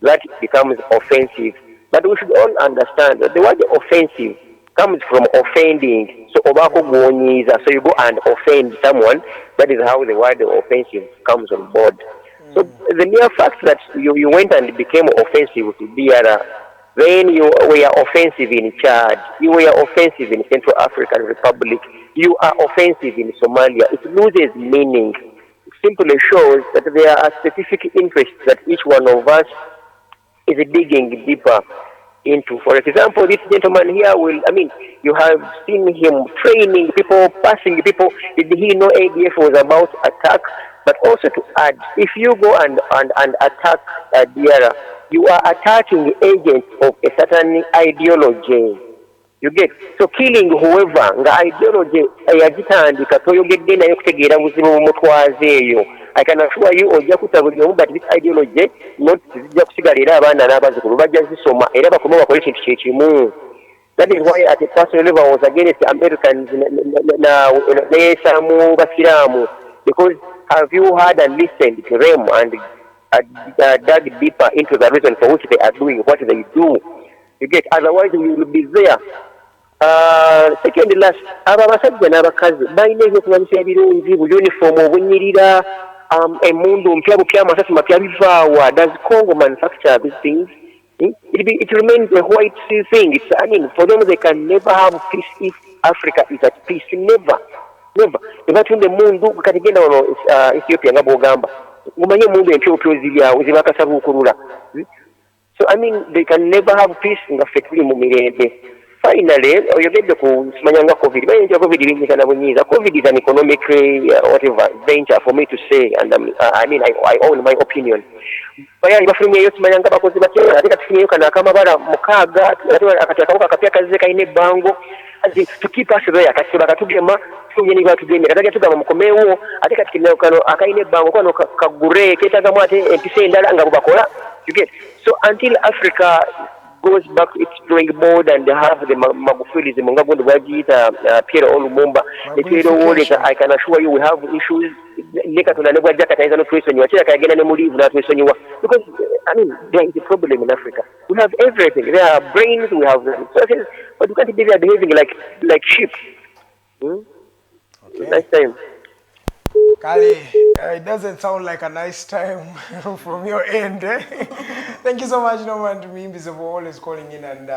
that becomes offensive. But we should all understand that the word offensive comes from offending. So so you go and offend someone. That is how the word offensive comes on board. So the mere fact that you went and became offensive to DRA, then you were offensive in Chad, you were offensive in Central African Republic, you are offensive in Somalia. It loses meaning. It simply shows that there are specific interests that each one of us is digging deeper into. For example, this gentleman here you have seen him training people, passing people. Did he know ADF was about attack? But also to add, if you go and attack DRA, you are attacking agents of a certain ideology. You get? So killing whoever, nga ideology yagitandika toyogedde nayo kutegeera buzibu bumutwazeeyo. I can assure you ojja kutabuliramu but this ideology not zijja kusigala era abaana n'abazzukulu bajja zisoma era bakome bakole ekintu kyekimu. That is why at a personal level I was against Americans n'eyeesaamu basiraamu, because have you heard and listened to them and dug deeper into the reason for which they are doing what they do? You get? Otherwise we will be there. Second last, aba basajja n'abakazi balina ebyokulabisa ebirungi, bu uniform obunyirira, emundu mpya bupya, amasasi mapya bivaawa. Does Congo manufacture these things? It remains a white thing. For them they can never have peace if Africa is at peace. Never. Ebatunda emundu kati genda wano Ethiopia nga bw'ogamba umanye emundu empyopyo ziryawo zibakasabuukulula. So they can never have peace nga ffe tuli mu mirembe. Finally, oyogedde ku simanyanga COVID. COVID binyikana bunyiza. COVID is an economic venture for me to say, and I own my opinion. Bayali bafulumyeyo simanyanga bakozi batya ate katufunyeyo kana akamabala mukaaga akati akawuka akapya kazze kalina ebbango to keep us there kati bakatugema tufunye ni batugemera kati tugamba mukomewo ate kati kano akalina ebbango kano kagure ketagamu ate empisa endala nga bubakola. You get? So until Africa goes back to its drawing board and have the Magufulis, the Mungabundi Wajita, Pierre Olumumba, the Twitter Wallet, I can assure you we have issues. Because there is a problem in Africa. We have everything. There are brains, we have resources, but we can't be behaving like sheep. Okay. Nice time. Kali, it doesn't sound like a nice time from your end. Eh? Thank you so much, Norman, to me, for always calling in and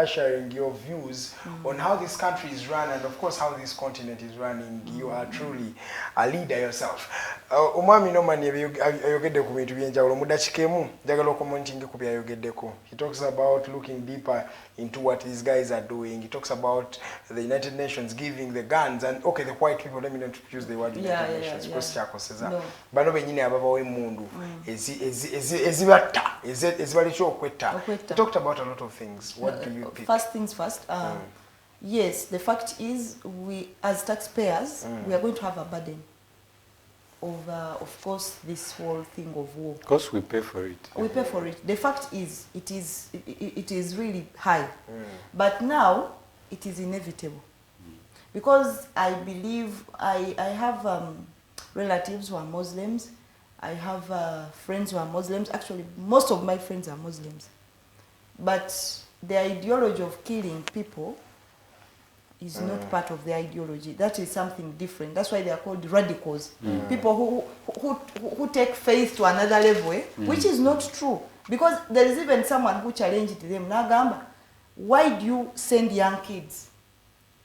sharing your views on how this country is run and, of course, how this continent is running. You are truly a leader yourself. Umwami Norman, he talks about looking deeper into what these guys are doing. He talks about the United Nations giving the guns and, okay, the white people, let me not use the word United Nations. No. Bano benyine ababawe mundu ezibata ezibalicho okwetta. He talked about a lot of things. What do you pick? First things first. Yes, the fact is we as taxpayers we are going to have a burden of course this whole thing of war. Of course we pay for it. We pay for it. The fact is it is really high. But now it is inevitable. Because I believe I have relatives who are Muslims. I have friends who are Muslims. Actually, most of my friends are Muslims. But the ideology of killing people is not part of the ideology. That is something different. That's why they are called radicals. People who take faith to another level, which is not true. Because there is even someone who challenged them. Nagamba, why do you send young kids?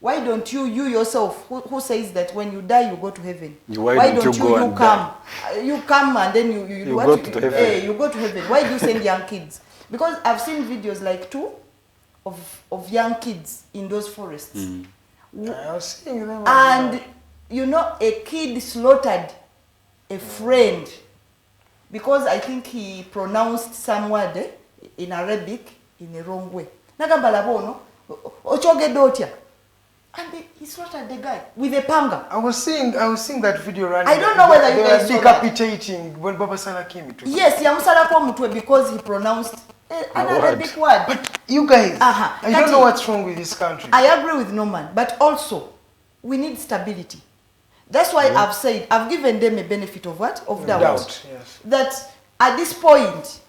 Why don't you yourself, who says that when you die you go to heaven? Why don't you come? You come and then you go to heaven. You go to heaven. Why do you send young kids? Because I've seen videos like 2 of young kids in those forests. I was seeing them. And you know, a kid slaughtered a friend because I think he pronounced some word in Arabic in the wrong way. Nagambalabono, ochoge dotya. And he slaughtered the guy with a panga. I was seeing that video running. I don't know whether you guys saw decapitating when Baba Salah came into. Yes, Yamusala Mutwe because he pronounced an Arabic word. But you guys, I don't know what's wrong with this country. I agree with Norman, but also we need stability. That's why I've said I've given them a benefit of what? Of doubt. Yes. That at this point,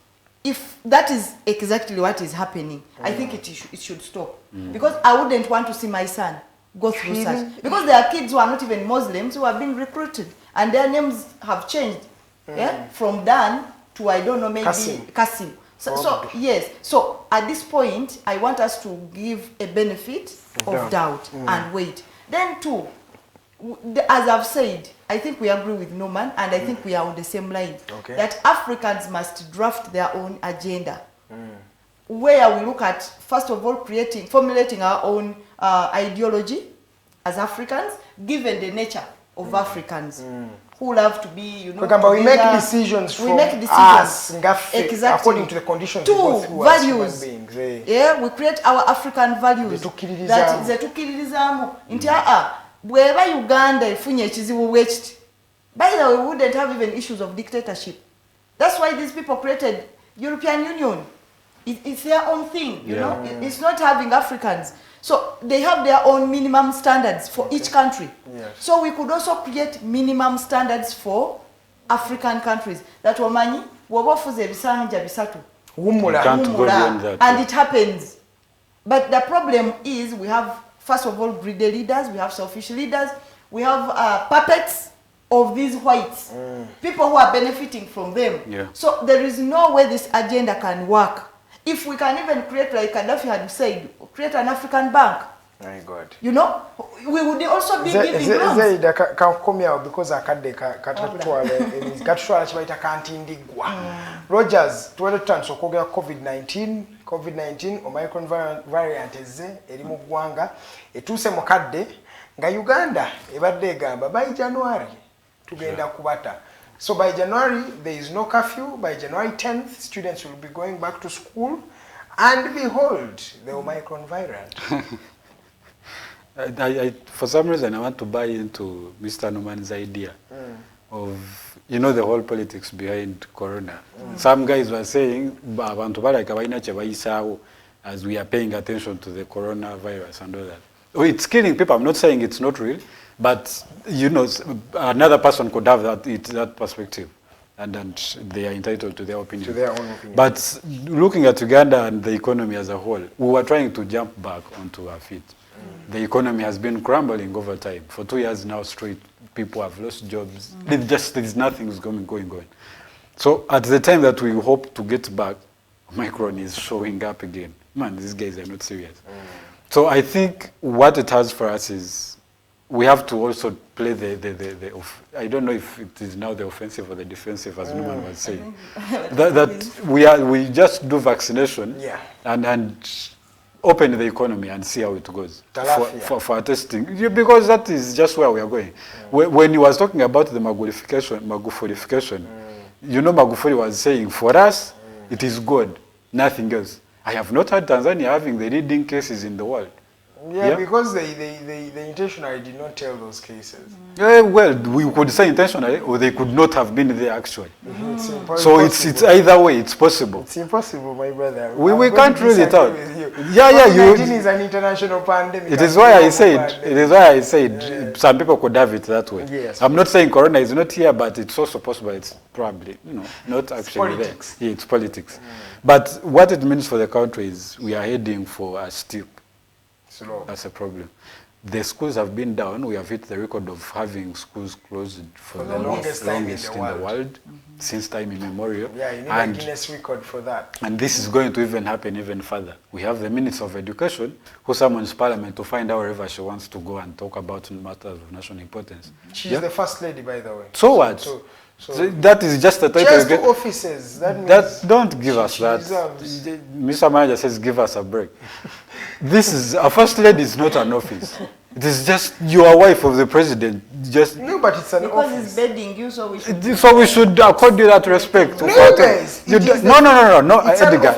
if that is exactly what is happening, I think it should stop. Because I wouldn't want to see my son go through such. Because there are kids who are not even Muslims who have been recruited and their names have changed from Dan to, I don't know, maybe Kasim. So yes, so at this point, I want us to give a benefit of doubt and wait. Then 2, as I've said, I think we agree with Norman and I think we are on the same line. That Africans must draft their own agenda. Where we look at, first of all, formulating our own ideology as Africans, given the nature of Africans who love to be, you know, we make decisions from us, exactly, according to the conditions we go through as human beings. Yeah, we create our African values. That is the tukiririzamu. Wherever Uganda ifunye ekizibu bwekiti. By the way, we wouldn't have even issues of dictatorship. That's why these people created European Union. It's their own thing, you know. It's not having Africans. So they have their own minimum standards for each country. So we could also create minimum standards for African countries. That wamanyi wobofuze ebisanja bisatu. And it happens. But the problem is we have, first of all, greedy leaders, we have selfish leaders, we have puppets of these whites, people who are benefiting from them. So there is no way this agenda can work. If we can even create, like Gaddafi had said, create an African bank. My God. You know, we would also be giving loans. Because Rogers, COVID-19, Omicron variant erimu gwanga etuse mukadde nga Uganda ebadde egamba by January tugenda kubata. So by January, there is no curfew. By January 10th, students will be going back to school. And behold, the Omicron variant. For some reason, I want to buy into Mr. Norman's idea of, you know, the whole politics behind Corona. Some guys were saying, as we are paying attention to the coronavirus and all that. Oh, it's killing people. I'm not saying it's not real. But, you know, another person could have that perspective, and they are entitled to their opinion. To their own opinion. But looking at Uganda and the economy as a whole, we were trying to jump back onto our feet. The economy has been crumbling over time. For 2 years now straight, people have lost jobs. There's nothing is going on. So at the time that we hope to get back, Omicron is showing up again. Man, these guys are not serious. So I think what it has for us is we have to also play I don't know if it is now the offensive or the defensive, as Numan was saying. that we just do vaccination and open the economy and see how it goes for testing. Because that is just where we are going. When he was talking about the Magufulification, you know, Magufuli was saying, for us, it is good, nothing else. I have not heard Tanzania having the leading cases in the world. Yeah, because they intentionally did not tell those cases. Well, we could say intentionally, or they could not have been there actually. So it's either way, it's possible. It's impossible, my brother. We can't rule it out. COVID-19 is an international pandemic. It is why I said some people could have it that way. Yes. I'm not saying Corona is not here, but it's also possible. It's probably, not actually there. Yeah, it's politics. But what it means for the country is we are heading for a steep. That's a problem. The schools have been down. We have hit the record of having schools closed for the longest time in the world since time immemorial. Yeah, you need a Guinness record for that. And this is going to even happen even further. We have the Minister of Education who summons Parliament to find out wherever she wants to go and talk about matters of national importance. She's the First Lady, by the way. So what? So that is just a title. Just 2 offices. That don't give us that. Mr. Manager says give us a break. This is a First Lady is not an office. It is just you are wife of the president. Just no, but it's an because office. It's bedding you, so we should. So we should accord you that respect. No, guys. No, Edgar.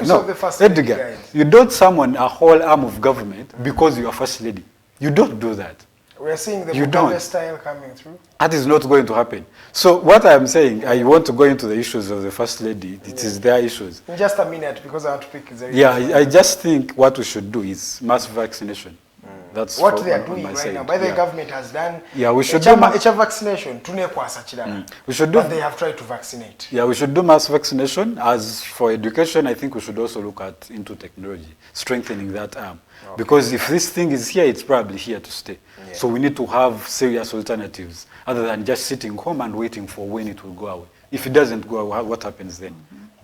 Edgar. You don't summon a whole arm of government because you are First Lady. You don't do that. We are seeing the Mugabe style coming through. That is not going to happen. So what I am saying, I want to go into the issues of the First Lady. It is their issues. In just a minute, because I want to pick the I just think what we should do is mass vaccination. That's what they are doing right now. By the government has done. Yeah, we should do vaccination. We should do. But they have tried to vaccinate. Yeah, we should do mass vaccination. As for education, I think we should also look into technology, strengthening that arm. Okay. Because if this thing is here, it's probably here to stay. Yeah. So we need to have serious alternatives other than just sitting home and waiting for when it will go away. If it doesn't go away, what happens then?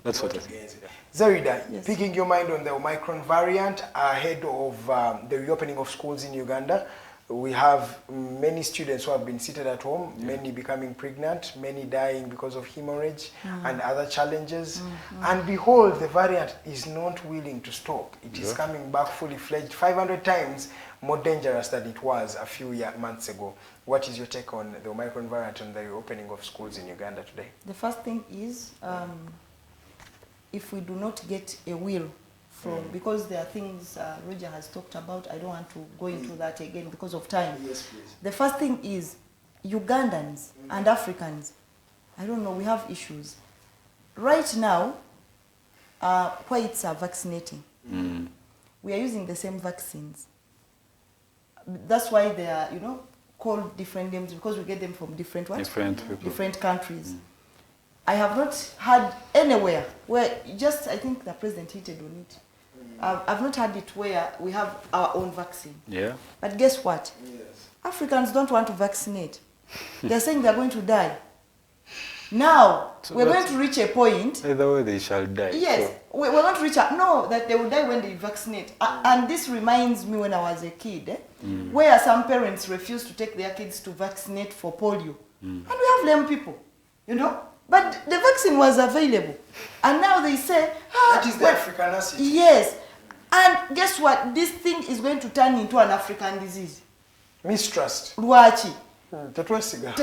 That's what I think. Zerida, picking your mind on the Omicron variant ahead of the reopening of schools in Uganda, we have many students who have been seated at home, many becoming pregnant, many dying because of hemorrhage and other challenges. And behold, the variant is not willing to stop. It is coming back fully fledged, 500 times more dangerous than it was a few months ago. What is your take on the Omicron variant and the reopening of schools in Uganda today? The first thing is, if we do not get a will from, because there are things Roger has talked about, I don't want to go into that again because of time. Yes, please. The first thing is, Ugandans and Africans, I don't know, we have issues. Right now, whites are vaccinating. We are using the same vaccines. That's why they are, called different names, because we get them from different countries. I have not heard anywhere where I think the president hinted on it. I've not had it where we have our own vaccine. Yeah. But guess what? Yes. Africans don't want to vaccinate. They're saying they're going to die. Now, so we're going to reach a point. Either way, they shall die. Yes. So. We're going to reach that they will die when they vaccinate. And this reminds me when I was a kid, where some parents refused to take their kids to vaccinate for polio. And we have lame people, But the vaccine was available. And now they say, that is the Africanacity. Yes. And guess what? This thing is going to turn into an African disease. Mistrust. Lwaki. Tetwesiga.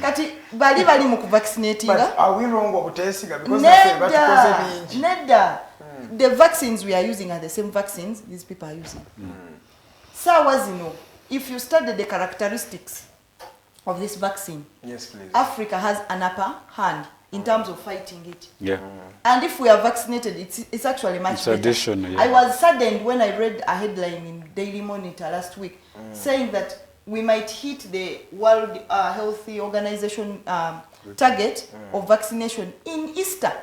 Kati bali mu kuvaccinating. But are we wrong about tetwesiga? Because Nedda. The vaccines we are using are the same vaccines these people are using. Sawa Zino, if you study the characteristics of this vaccine, yes, please. Africa has an upper hand in terms of fighting it. Yeah. And if we are vaccinated, it's actually much better. Additional, I was saddened when I read a headline in Daily Monitor last week saying that we might hit the World Health Organization target of vaccination in Easter.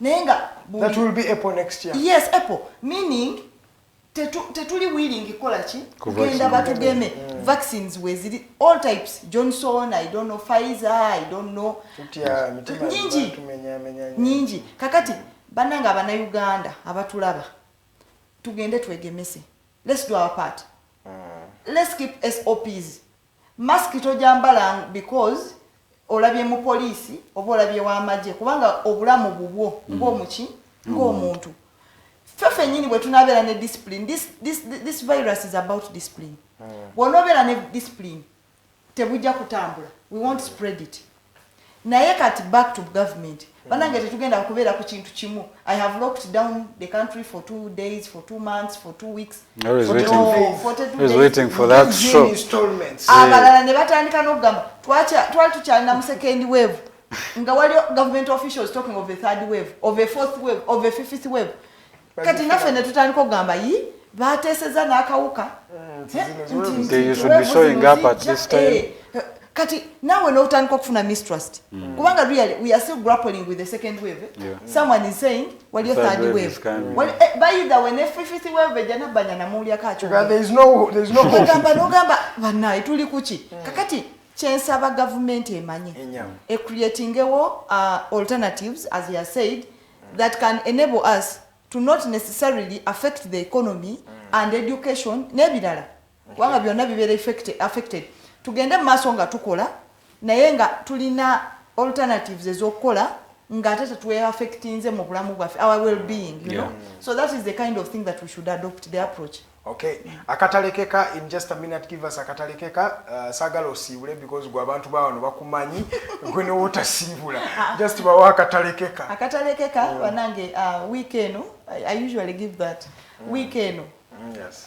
That will be April next year. Yes, April. Meaning, tetuli willing kola ki kugenda batugeme vaccines weziri all types Johnson, I don't know, Pfizer, I don't know, nyingi kakati bananga abana Uganda abatulaba tugende twegemese. Let's do our part. Let's keep SOPs. Mask tojambala because olabye mu police oba olabye wa maje kubanga obulamu bubwo ng'omuki ng'omuntu. Fefe nyini bwe tunabeera ne discipline. This virus is about discipline. Bw'onobeera ne discipline tebujja kutambula. We won't spread it. Naye kati back to government. Banange tetugenda kubeera ku kintu kimu. I have locked down the country for 2 days, for 2 months, for 2 weeks. I was waiting for that show. Abalala ne batandika n'okugamba twali tukyalina mu second wave. Nga waliyo government officials talking of a third wave, of a fourth wave, of a fifth wave. Kati naffe ne tutandika okugamba bateeseza n'akawuka. They should be showing up at this time. Kati nawe n'otandika okufuna mistrust. Kubanga really we are still grappling with the second wave. Someone is saying waliyo third wave. By the way, fifth wave ejana banyana muulya kacho. There is no Nogamba bana ituli kuchi. Kakati kyensaba government emanye. Creating alternatives, as he has said, that can enable us to not necessarily affect the economy and education nebirala. Wanga byonna bibeera affected. Tugende maaso nga tukola naye nga tulina alternatives ezokukola nga ate tuwe affectinze mu bulamu bwaffe, our well-being, you know. So that is the kind of thing that we should adopt the approach. Okay, akatalekeka, in just a minute give us akatalekeka, sagala osiibule because gwe abantu bawano bakumanyi gwe ne wotasibula. Just bawa akatalekeka. Akatalekeka wanange week eno I usually give that week eno. Yes.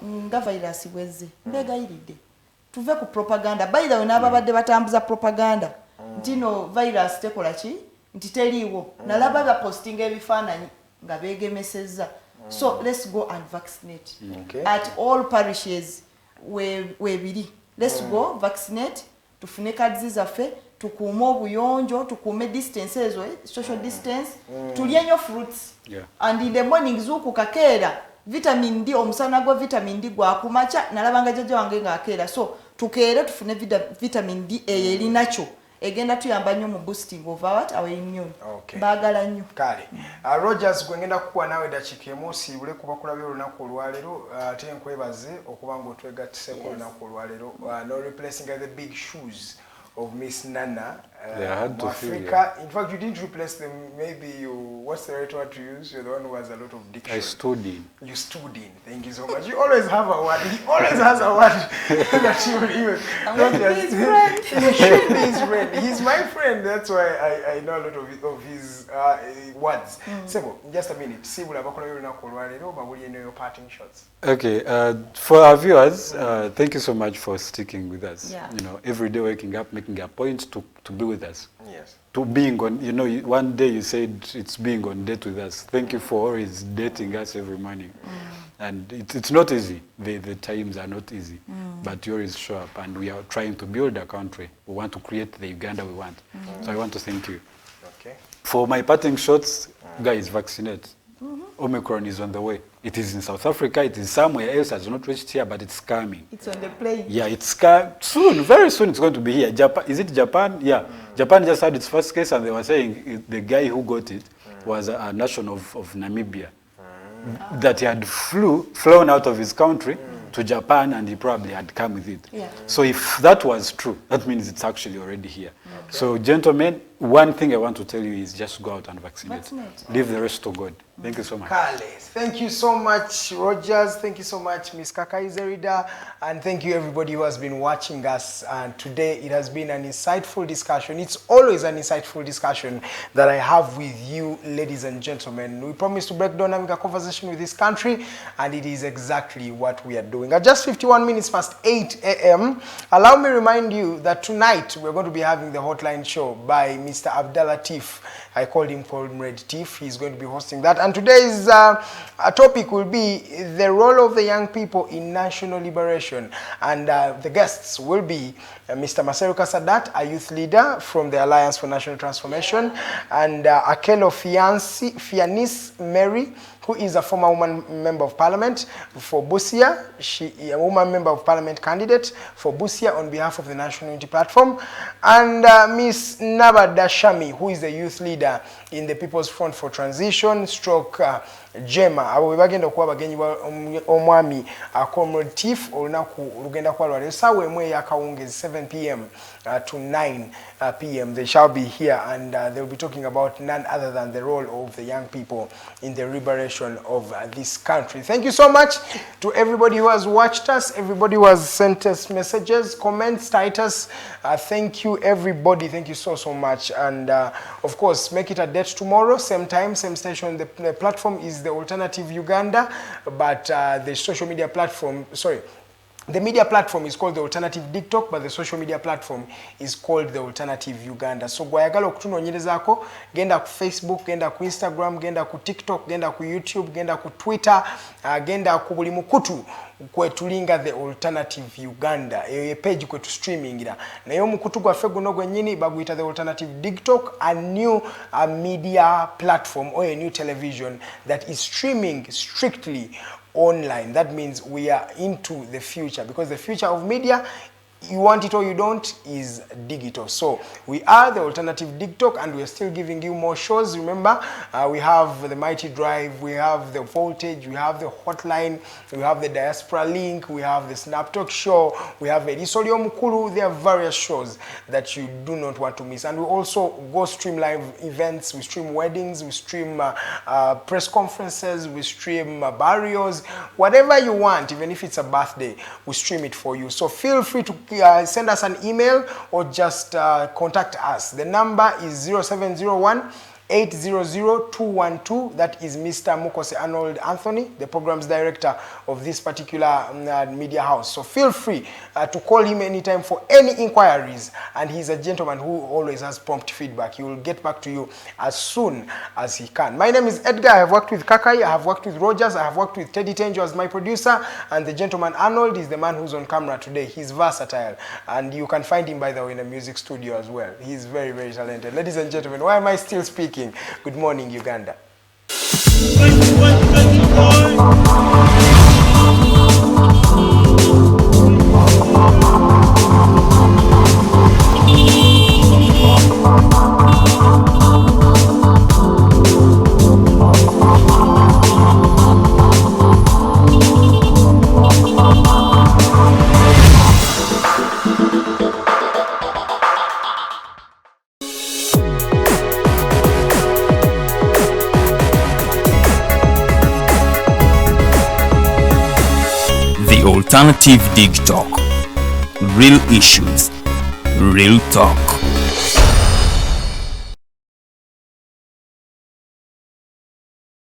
Nga virus bwezze mbegayiridde. Tuve ku propaganda. By the way, n'ababadde batambuza propaganda. Ntino virus tekola ki? Nti teriiwo. Nalaba ba posting ebifaananyi nga beegemesezza. So let's go and vaccinate. At all parishes webiri. Let's go vaccinate. Tufune cards zaffe. Tukuume obuyonjo. Tukuume distance ezo. Social distance. Tulye nnyo fruits. And in the morning zuku kakeera. Vitamin D omusana gwa vitamin D gwa kumacha nalabanga jjajja wange nga akeera. So tukeere tufune vitamin D eri nacho egenda tuyamba nnyo mu boosting of our immune. Baagala nnyo. Kale. Rogers gwengenda kukuwa nawe dakiika emu osiibule kuba kulabye olunaku olwaleero ate nkwebaze okuba ng'otwegattise ku olunaku olwaleero. No replacing the big shoes of Miss Nana. Africa. In fact, you didn't replace them. Maybe you, what's the right word to use? You're the one who has a lot of diction. I stood in. You stood in. Thank you so much. You always have a word. He always has a word that you will use. His friend. You should be his friend. He's my friend. That's why I know a lot of his words. So, just a minute. See, we'll have your parting shots. Okay, for our viewers, thank you so much for sticking with us. You know, every day waking up, making a point to be with us. Yes. To being on, you know, one day you said it's being on date with us. Thank you for always dating us every morning. And it's not easy. The times are not easy. But you always show up, and we are trying to build a country. We want to create the Uganda we want. So I want to thank you. Okay. For my parting shots, guys, vaccinate. Omicron is on the way. It is in South Africa. It is somewhere else. Has not reached here, but it's coming. It's on the plane. Yeah, it's soon. Very soon, it's going to be here. Japan. Is it Japan? Yeah. Japan just had its first case, and they were saying the guy who got it was a nation of Namibia. That he had flown out of his country to Japan, and he probably had come with it. So if that was true, that means it's actually already here. So, gentlemen, one thing I want to tell you is just go out and vaccinate. Leave the rest to God. Thank you so much. Thank you so much, Rogers. Thank you so much, Ms. Kakaizerida. And thank you, everybody who has been watching us. And today, it has been an insightful discussion. It's always an insightful discussion that I have with you, ladies and gentlemen. We promise to break down a conversation with this country, and it is exactly what we are doing. At just 51 minutes past 8 a.m., allow me to remind you that tonight, we're going to be having the Hotline Show by Mr. Abdalatif. I called him Comrade Tiff. He's going to be hosting that. And today's topic will be the role of the young people in national liberation. And the guests will be Mr. Maseruka Sadat, a youth leader from the Alliance for National Transformation, and Akelo Fianis Mary, who is a former woman member of parliament for Busia. She is a woman member of parliament candidate for Busia on behalf of the National Unity Platform. And Miss Nabadashami, who is the youth leader in the People's Front for Transition, stroke Jema. Abo bagenda kuba bagenyi omwami Comrade Tiff olunaku lugenda kwa lwali sawa emwe yakawungezi 7 p.m. To 9 p.m. They shall be here and they will be talking about none other than the role of the young people in the liberation of this country. Thank you so much to everybody who has watched us, everybody who has sent us messages, comments, status. Thank you everybody. Thank you so much. And of course, make it a date tomorrow, same time, same station. The platform is the Alternative Uganda, but the social media platform, the media platform is called the Alternative TikTok, but the social media platform is called the Alternative Uganda. So gwayagala okutunonyerezako, genda ku Facebook, genda ku Instagram, genda ku TikTok, genda ku YouTube, genda ku Twitter, genda ku buli mukutu kwetulinga the Alternative Uganda. Eyo page kwetu streaming ira. Naye omukutu gwaffe guno gwennyini baguyita the Alternative TikTok, a new media platform or a new television that is streaming strictly online. That means we are into the future, because the future of media, you want it or you don't, is digital. So we are the Alternative TikTok and we are still giving you more shows. Remember, we have the Mighty Drive, we have the Voltage, we have the Hotline, we have the Diaspora Link, we have the Snap Talk Show, we have Edisolio Mukulu. There are various shows that you do not want to miss. And we also go stream live events, we stream weddings, we stream press conferences, we stream burials, whatever you want, even if it's a birthday, we stream it for you. So feel free to send us an email or just contact us. The number is 0701 800-212. That is Mr. Mukose Arnold Anthony, the programs director of this particular media house. So feel free to call him anytime for any inquiries, and he's a gentleman who always has prompt feedback. He will get back to you as soon as he can. My name is Edgar. I have worked with Kakai, I have worked with Rogers, I have worked with Teddy Tenjo as my producer, and the gentleman Arnold is the man who's on camera today. He's versatile, and you can find him, by the way, in a music studio as well. He's very, very talented. Ladies and gentlemen, why am I still speaking? Good morning, Uganda. Alternative TikTok. Real issues, real talk.